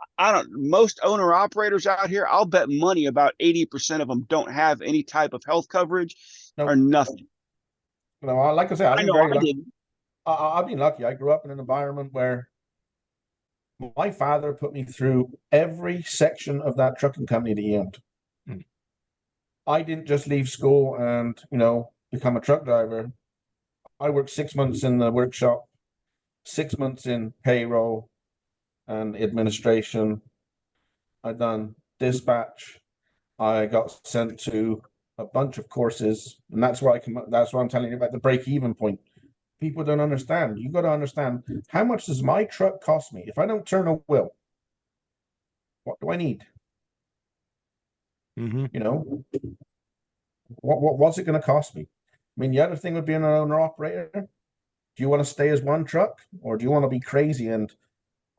most owner operators out here, I'll bet money about 80% of them don't have any type of health coverage or nothing.
Like I said,
I know I didn't.
I've been lucky. I grew up in an environment where my father put me through every section of that trucking company that he owned. I didn't just leave school and, become a truck driver. I worked 6 months in the workshop, 6 months in payroll and administration. I done dispatch. I got sent to a bunch of courses, and that's why I'm telling you about the break-even point. People don't understand. You got to understand, how much does my truck cost me? If I don't turn a wheel, what do I need? What's it going to cost me? I mean, the other thing with being an owner operator, do you want to stay as one truck, or do you want to be crazy and,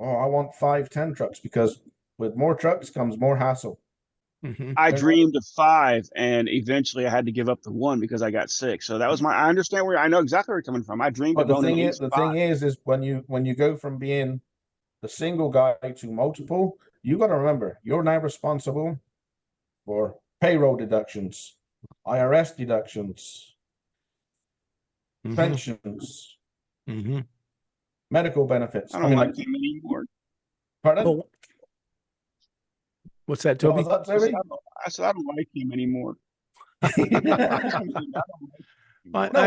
I want 5-10 trucks? Because with more trucks comes more hassle.
I dreamed of 5, and eventually I had to give up the 1 because I got sick. So that was I understand I know exactly where you're coming from. I dreamed of owning at least 5.
The thing is when you go from being the single guy to multiple, you got to remember, you're now responsible for payroll deductions, IRS deductions, pensions, medical benefits.
I don't like him anymore.
Pardon?
Oh. What's that, Toby?
What was that, Toby?
I said I don't like him anymore.
But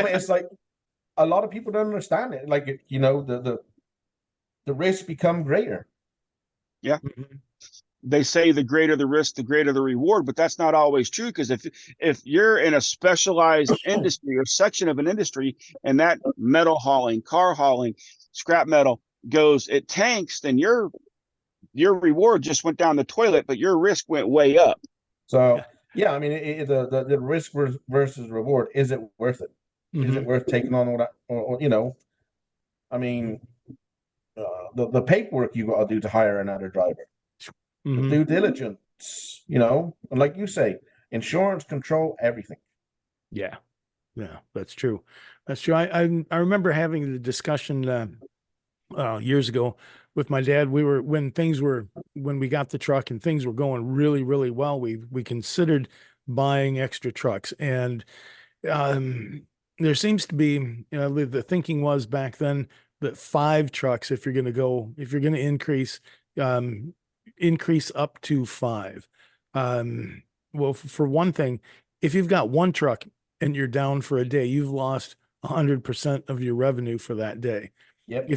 it's like a lot of people don't understand it. Like, the risks become greater.
Yeah. They say the greater the risk, the greater the reward, but that's not always true, because if you're in a specialized industry or section of an industry, and that metal hauling, car hauling, scrap metal it tanks, then your reward just went down the toilet, but your risk went way up.
So I mean, the risk versus reward, is it worth it? Is it worth taking on all that? Or I mean, the paperwork you got to do to hire another driver, the
Mhm.
due diligence, and like you say, insurance control everything.
Yeah. Yeah, that's true. That's true. I remember having the discussion years ago with my dad. When we got the truck and things were going really, really well, we considered buying extra trucks. And um, there seems to be, the thinking was back then that 5 trucks, if you're going to um, increase up to 5. Well, for one thing, if you've got one truck and you're down for a day, you've lost 100% of your revenue for that day.
Yep.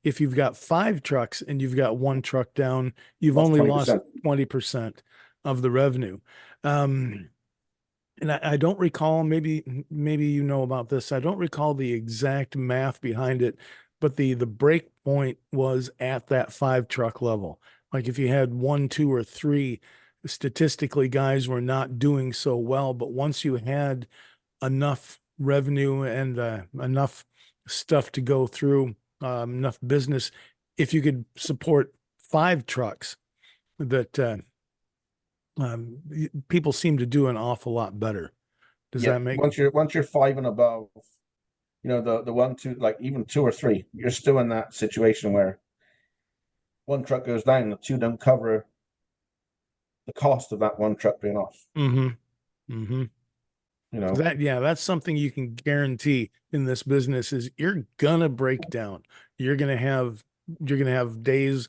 If you've got 5 trucks and you've got one truck down, you've
Lost
only lost
20%.
20% of the revenue. And I don't recall, maybe you know about this. I don't recall the exact math behind it, but the break point was at that 5 truck level. Like if you had 1, 2, or 3, statistically, guys were not doing so well. But once you had enough revenue and enough stuff to go through, enough business, if you could support 5 trucks, that people seem to do an awful lot better. Does
Yeah.
that make?
Once you're 5 and above, the 1, 2, like even 2 or 3, you're still in that situation where one truck goes down, the 2 don't cover the cost of that one truck being off.
Mm-hmm. Mm-hmm. That's something you can guarantee in this business is you're gonna break down. You're gonna have days,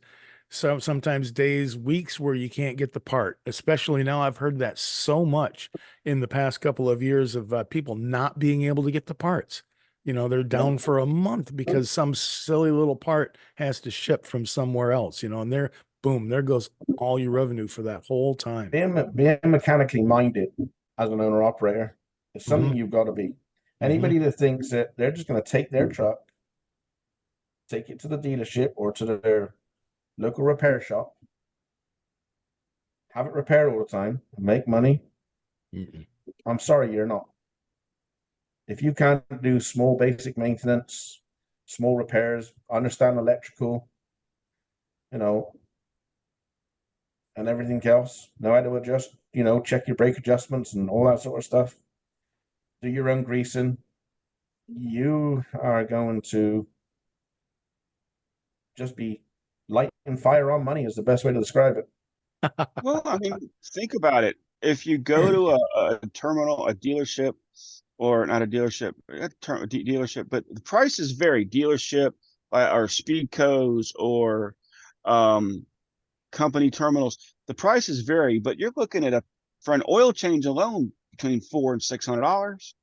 sometimes days, weeks where you can't get the part. Especially now, I've heard that so much in the past couple of years of people not being able to get the parts. They're down for a month because some silly little part has to ship from somewhere else. And boom, there goes all your revenue for that whole time.
Being mechanically minded as an owner operator is something you've got to be. Anybody that thinks that they're just going to take their truck, take it to the dealership or to their local repair shop, have it repaired all the time, and make money, I'm sorry, you're not. If you can't do small basic maintenance, small repairs, understand electrical, you know, and everything else, know how to adjust, check your brake adjustments and all that sort of stuff, do your own greasing, you are going to just be lighting fire on money is the best way to describe it.
Well, I mean, think about it. If you go to a terminal, a dealership, or not a dealership, dealership, but the prices vary. Dealership or Speedcos or company terminals, the prices vary. But you're looking at for an oil change alone between $400 and $600.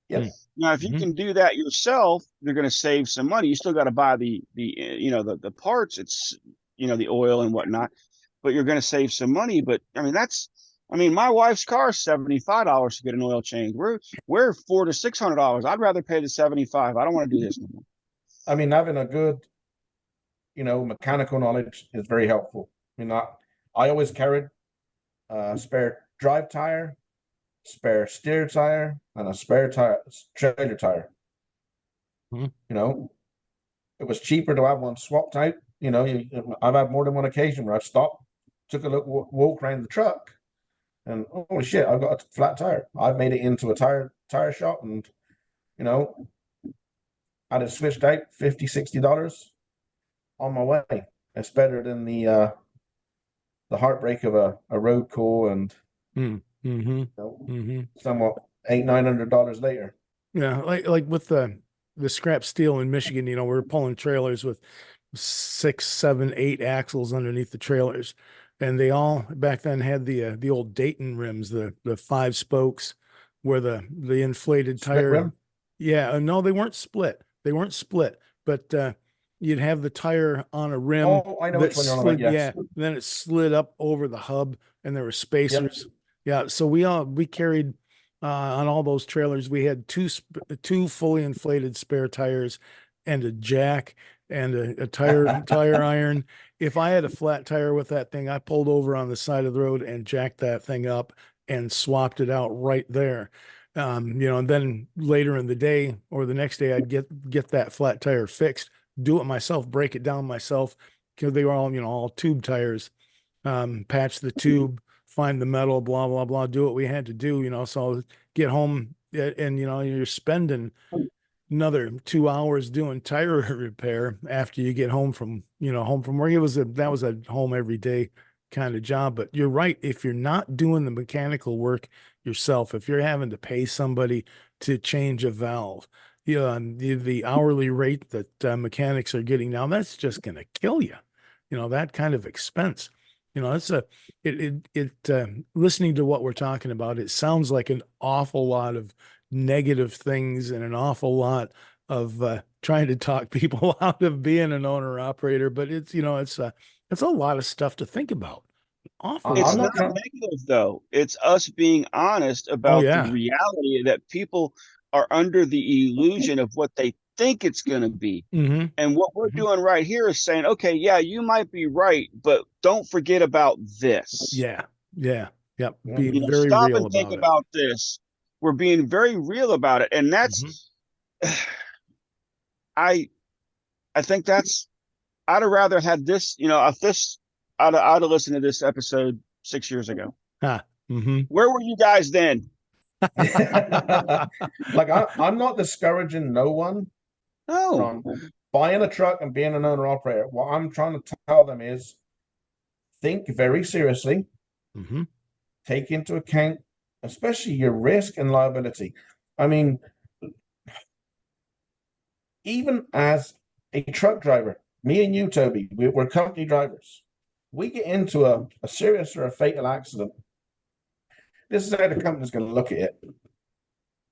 Yes.
Now, if you can do that yourself, you're going to save some money. You still got to buy the parts. It's the oil and whatnot, but you're going to save some money. But I mean, my wife's car is $75 to get an oil change. We're $400 to $600. I'd rather pay the $75. I don't want to do this no more.
I mean, having a good, mechanical knowledge is very helpful. I mean, I always carried a spare drive tire, spare steer tire, and a spare trailer tire. It was cheaper to have one swapped out. I've had more than one occasion where I've stopped, took a look, walk around the truck, and holy shit, I've got a flat tire. I've made it into a tire shop, and had it switched out $50, $60 on my way. It's better than the heartbreak of a road call and somewhat $800-900 later.
Yeah, like with the scrap steel in Michigan, we're pulling trailers with 6, 7, 8 axles underneath the trailers, and they all back then had the old Dayton rims, the 5 spokes, where the inflated
Split
tire.
rim?
Yeah, no, they weren't split. But you'd have the tire on a rim.
Oh, I know
that
which one you're on
slid,
about. Yes.
yeah, then it slid up over the hub, and there were spacers. Yeah, so we carried on all those trailers. We had two fully inflated spare tires, and a jack, and a tire iron. If I had a flat tire with that thing, I pulled over on the side of the road and jacked that thing up and swapped it out right there. And then later in the day or the next day, I'd get that flat tire fixed, do it myself, break it down myself, because they were all, all tube tires, patch the tube, find the metal, blah, blah, blah, do what we had to do, so get home and, you're spending another 2 hours doing tire repair after you get home from work. That was a home every day kind of job. But you're right. If you're not doing the mechanical work yourself, if you're having to pay somebody to change a valve, the hourly rate that mechanics are getting now, that's just going to kill you. That kind of expense. Listening to what we're talking about, it sounds like an awful lot of negative things and an awful lot of trying to talk people out of being an owner operator, but it's a lot of stuff to think about. Awful.
It's
I'm
not
not
negative though. It's us being honest about the
yeah.
reality that people are under the illusion of what they think it's going to be.
Mm-hmm.
And what we're
Mhm.
doing right here is saying, okay, yeah, you might be right, but don't forget about this.
Yeah. Yep.
Yeah.
Be very
Stop
real
and think
about it.
about this. We're being very real about it. And that's, I think that's, I'd have rather had this, I'd have listened to this episode 6 years ago.
Mm-hmm.
Where were you guys then?
Like I'm not discouraging no one
No.
from buying a truck and being an owner operator. What I'm trying to tell them is think very seriously,
Mm-hmm.
take into account, especially your risk and liability. I mean, even as a truck driver, me and you, Toby, we're company drivers. We get into a serious or a fatal accident. This is how the company's going to look at it.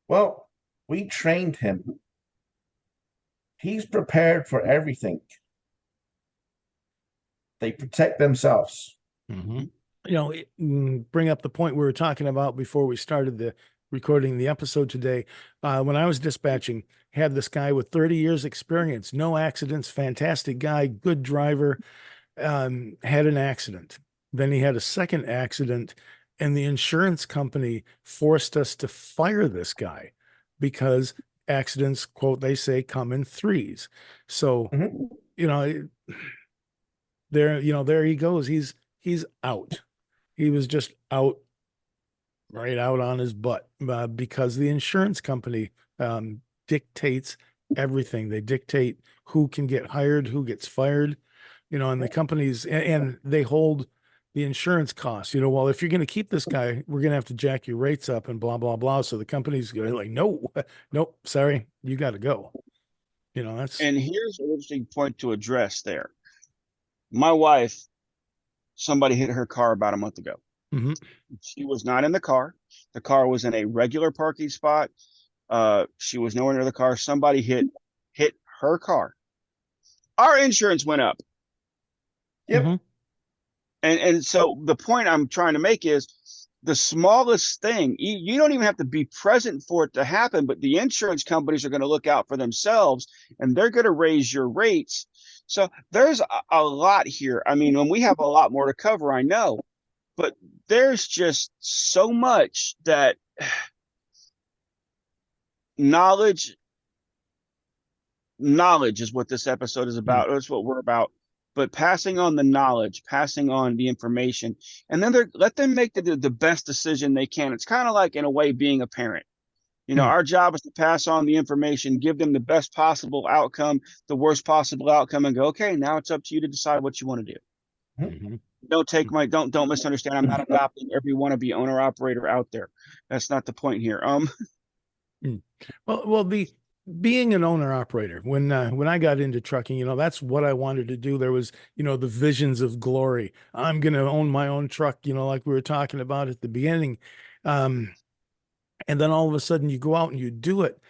Well, we trained him. He's prepared for everything. They protect themselves.
Mm-hmm. Bring up the point we were talking about before we started recording the episode today. When I was dispatching, had this guy with 30 years experience, no accidents, fantastic guy, good driver, had an accident. Then he had a second accident, and the insurance company forced us to fire this guy because accidents, quote, they say, come in threes. So, there he goes. He's out. He was just out, right out on his butt, because the insurance company dictates everything. They dictate who can get hired, who gets fired, and the companies, and they hold the insurance costs. Well, if you're going to keep this guy, we're going to have to jack your rates up and blah, blah, blah. So the company's going like, no, nope, sorry, you got to go. That's.
And here's an interesting point to address there. My wife, somebody hit her car about a month ago.
Mm-hmm.
She was not in the car. The car was in a regular parking spot. She was nowhere near the car. Somebody hit her car. Our insurance went up.
Yep.
Mm-hmm.
And so the point I'm trying to make is the smallest thing, you don't even have to be present for it to happen, but the insurance companies are going to look out for themselves and they're going to raise your rates. So there's a lot here. I mean, when we have a lot more to cover, I know, but there's just so much that knowledge is what this episode is about. That's what we're about. But passing on the knowledge, passing on the information, and then let them make the best decision they can. It's kind of like, in a way, being a parent. Our job is to pass on the information, give them the best possible outcome, the worst possible outcome, and go, okay, now it's up to you to decide what you want to do.
Mm-hmm.
Don't misunderstand. I'm not adopting every wannabe owner operator out there. That's not the point here.
Well, being an owner operator, when I got into trucking, that's what I wanted to do. There was, the visions of glory. I'm going to own my own truck, like we were talking about at the beginning. And then all of a sudden you go out and you do it.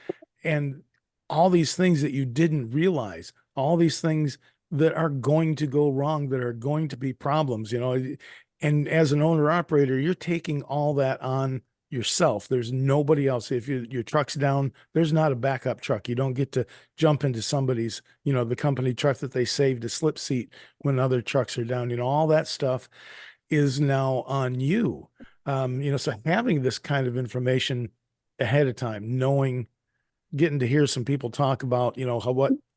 And all these things that you didn't realize, all these things that are going to go wrong, that are going to be problems, and as an owner operator, you're taking all that on yourself. There's nobody else. If your truck's down, there's not a backup truck. You don't get to jump into somebody's, the company truck that they saved a slip seat when other trucks are down. All that stuff is now on you. So having this kind of information ahead of time, getting to hear some people talk about,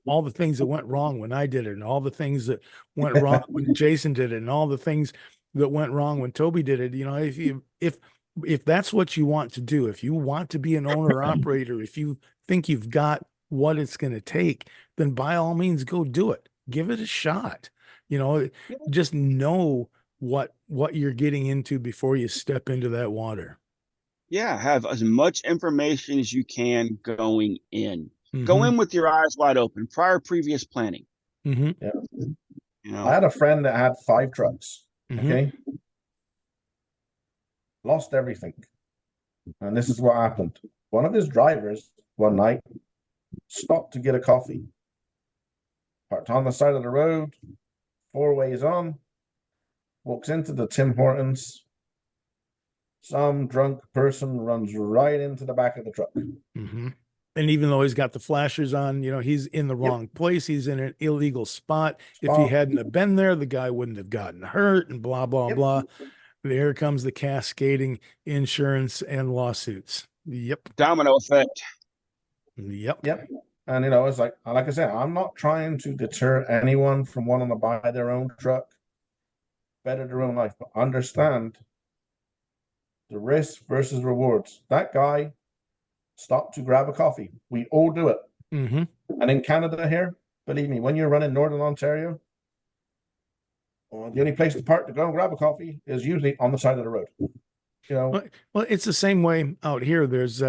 all the things that went wrong when I did it, and all the things that went wrong when Jason did it, and all the things that went wrong when Toby did it. You know, if that's what you want to do, if you want to be an owner operator, if you think you've got what it's going to take, then by all means go do it. Give it a shot. You know, just know what you're getting into before you step into that water.
Yeah, have as much information as you can going in. Go
Mhm.
in with your eyes wide open, prior previous planning.
Mhm.
Yeah.
You
I
know,
had a friend that had 5 trucks.
Mhm.
Okay. Lost everything. And this is what happened. One of his drivers one night stopped to get a coffee. Parked on the side of the road, 4 ways on, walks into the Tim Hortons. Some drunk person runs right into the back of the truck.
Mhm. And even though he's got the flashers on, you know, he's in the
Yep.
wrong place. He's in an illegal spot. If he
Spot.
hadn't have been there, the guy wouldn't have gotten hurt and blah, blah,
Yep.
blah. There comes the cascading insurance and lawsuits. Yep.
domino effect.
Yep.
Yep. And it's like I said, I'm not trying to deter anyone from wanting to buy their own truck, better their own life, but understand the risk versus rewards. That guy stopped to grab a coffee. We all do it.
Mm-hmm.
And in Canada here, believe me, when you're running Northern Ontario, the only place to park to go and grab a coffee is usually on the side of the road.
Well, it's the same way out here. There's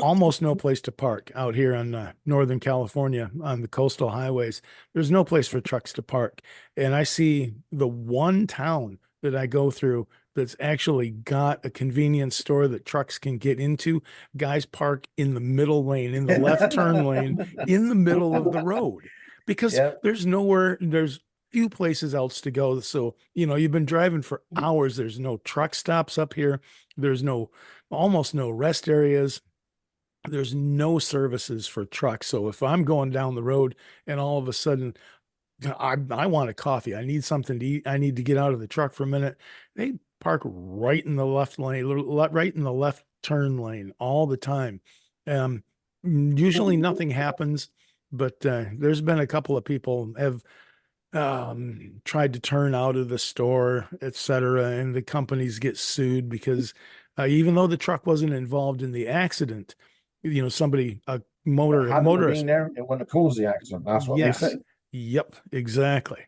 almost no place to park out here on Northern California on the coastal highways. There's no place for trucks to park. And I see the one town that I go through that's actually got a convenience store that trucks can get into. Guys park in the middle lane, in the left turn lane, in the middle of the road because
Yeah.
there's few places else to go. So, you know, you've been driving for hours. There's no truck stops up here. There's almost no rest areas. There's no services for trucks. So if I'm going down the road and all of a sudden I want a coffee, I need something to eat, I need to get out of the truck for a minute, they park right in the left lane, right in the left turn lane all the time. Usually nothing happens, but there's been a couple of people have tried to turn out of the store, etc., and the companies get sued because even though the truck wasn't involved in the accident, you know, a
Hadn't
motorist.
been there, it wouldn't have caused the accident. That's what they
Yes.
say.
Yep, exactly.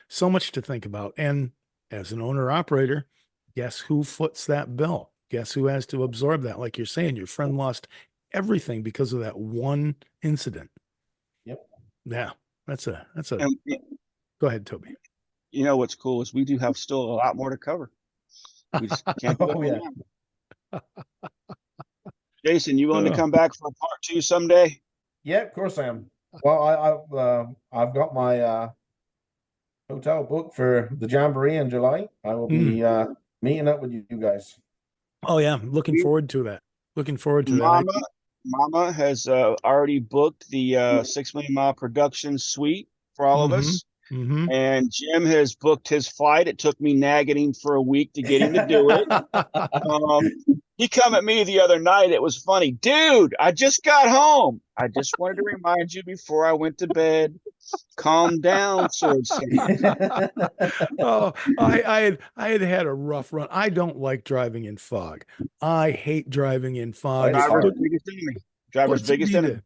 So much to think about. And as an owner operator, guess who foots that bill? Guess who has to absorb that? Like you're saying, your friend lost everything because of that one incident.
Yep.
Yeah, that's a
And
go ahead, Toby.
you know what's cool is we do have still a lot more to cover. We just can't do it
Oh,
right
yeah.
now. Jason, you willing to come back for part 2 someday?
Yeah, of course I am. Well, I've got my hotel booked for the Jamboree in July. I will be meeting up with you guys.
Oh yeah, looking forward to that. Looking forward to that.
Mama has already booked the 6 Million Mile production suite for all of us.
Mm-hmm.
And Jim has booked his flight. It took me nagging him for a week to get him to do it. He come at me the other night. It was funny. Dude, I just got home. I just wanted to remind you before I went to bed. Calm down, Sword City.
Oh, I had a rough run. I don't like driving in fog. I hate driving in fog.
It's hard.
Driver's biggest enemy.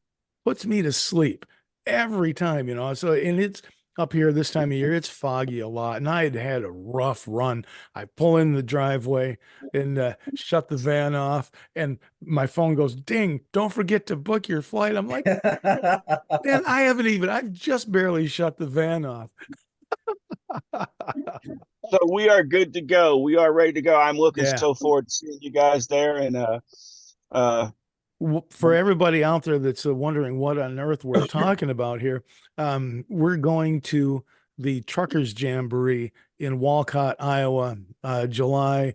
Puts me to sleep every time, you know. So, and it's up here this time of year, it's foggy a lot. And I had a rough run. I pull in the driveway and shut the van off, and my phone goes ding. Don't forget to book your flight. I'm like, man, I've just barely shut the van off.
So we are good to go. We are ready to go. I'm looking
Yeah.
so forward to seeing you guys there. And
for everybody out there that's wondering what on earth we're talking about here, we're going to the Truckers Jamboree in Walcott, Iowa, July.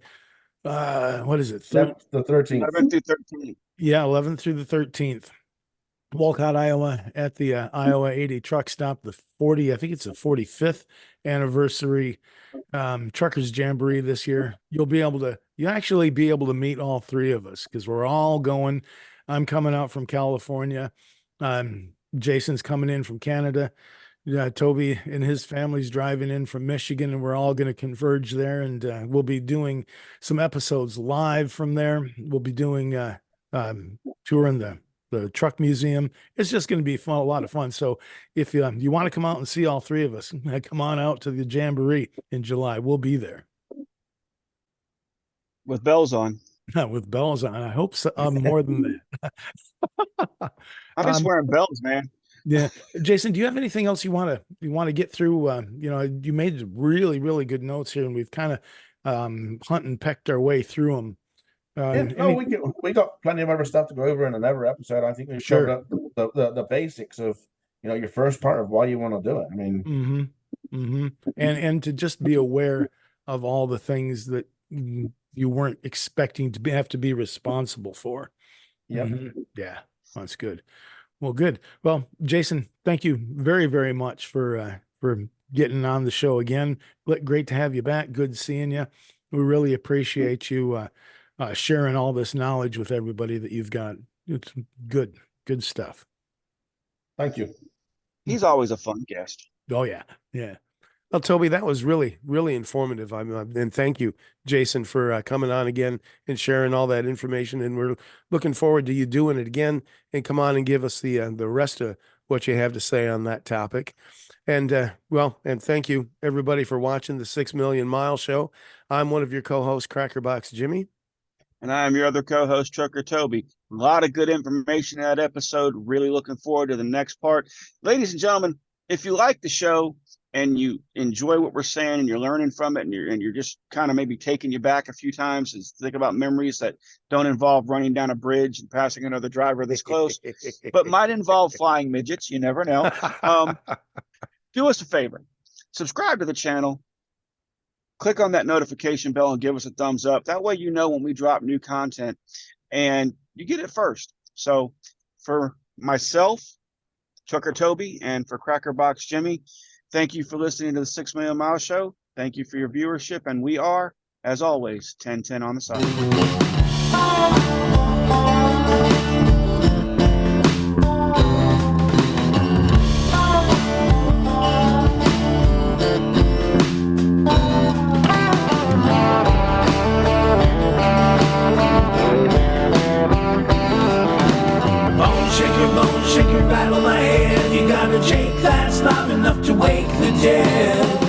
What is it?
The 13th.
11 through 13.
Yeah, 11th through the 13th. Walcott, Iowa, at the Iowa 80 truck stop, I think it's the 45th anniversary Truckers Jamboree this year. You'll actually be able to meet all three of us because we're all going. I'm coming out from California. Jason's coming in from Canada. Toby and his family's driving in from Michigan, and we're all going to converge there. And we'll be doing some episodes live from there. We'll be doing touring the truck museum. It's just going to be fun, a lot of fun. So if you want to come out and see all three of us, come on out to the Jamboree in July. We'll be there
with bells on.
with bells on. I hope so, more than that.
I'm just wearing bells, man.
Yeah, Jason, do you have anything else you want to get through? You made really, really good notes here, and we've kind of hunt and pecked our way through them.
We got plenty of other stuff to go over in another episode. I think we've covered up the basics of your first part of why you want to do it. I mean,
and to just be aware of all the things that you weren't expecting to have to be responsible for.
Yeah,
yeah, that's good. Well, good. Well, Jason, thank you very, very much for getting on the show again. Great to have you back. Good seeing you. We really appreciate you sharing all this knowledge with everybody that you've got. It's good stuff.
Thank you.
He's always a fun guest.
Oh yeah, yeah. Well, Toby, that was really, really informative. And thank you, Jason, for coming on again and sharing all that information. And we're looking forward to you doing it again. And come on and give us the rest of what you have to say on that topic. And and thank you everybody for watching the 6 Million Mile Show. I'm one of your co-hosts, Crackerbox Jimmy.
And I am your other co-host, Trucker Toby. A lot of good information in that episode. Really looking forward to the next part. Ladies and gentlemen, if you like the show and you enjoy what we're saying and you're learning from it and you're just kind of maybe taking you back a few times and think about memories that don't involve running down a bridge and passing another driver this close, but might involve flying midgets. You never know. Do us a favor. Subscribe to the channel. Click on that notification bell and give us a thumbs up. That way you know when we drop new content and you get it first. So for myself, Trucker Toby, and for Crackerbox Jimmy, thank you for listening to the 6 Million Mile Show. Thank you for your viewership. And we are, as always, 10-10 on the side.
Bone shaker, rattle my head. You got a shake that's loud enough to wake the dead.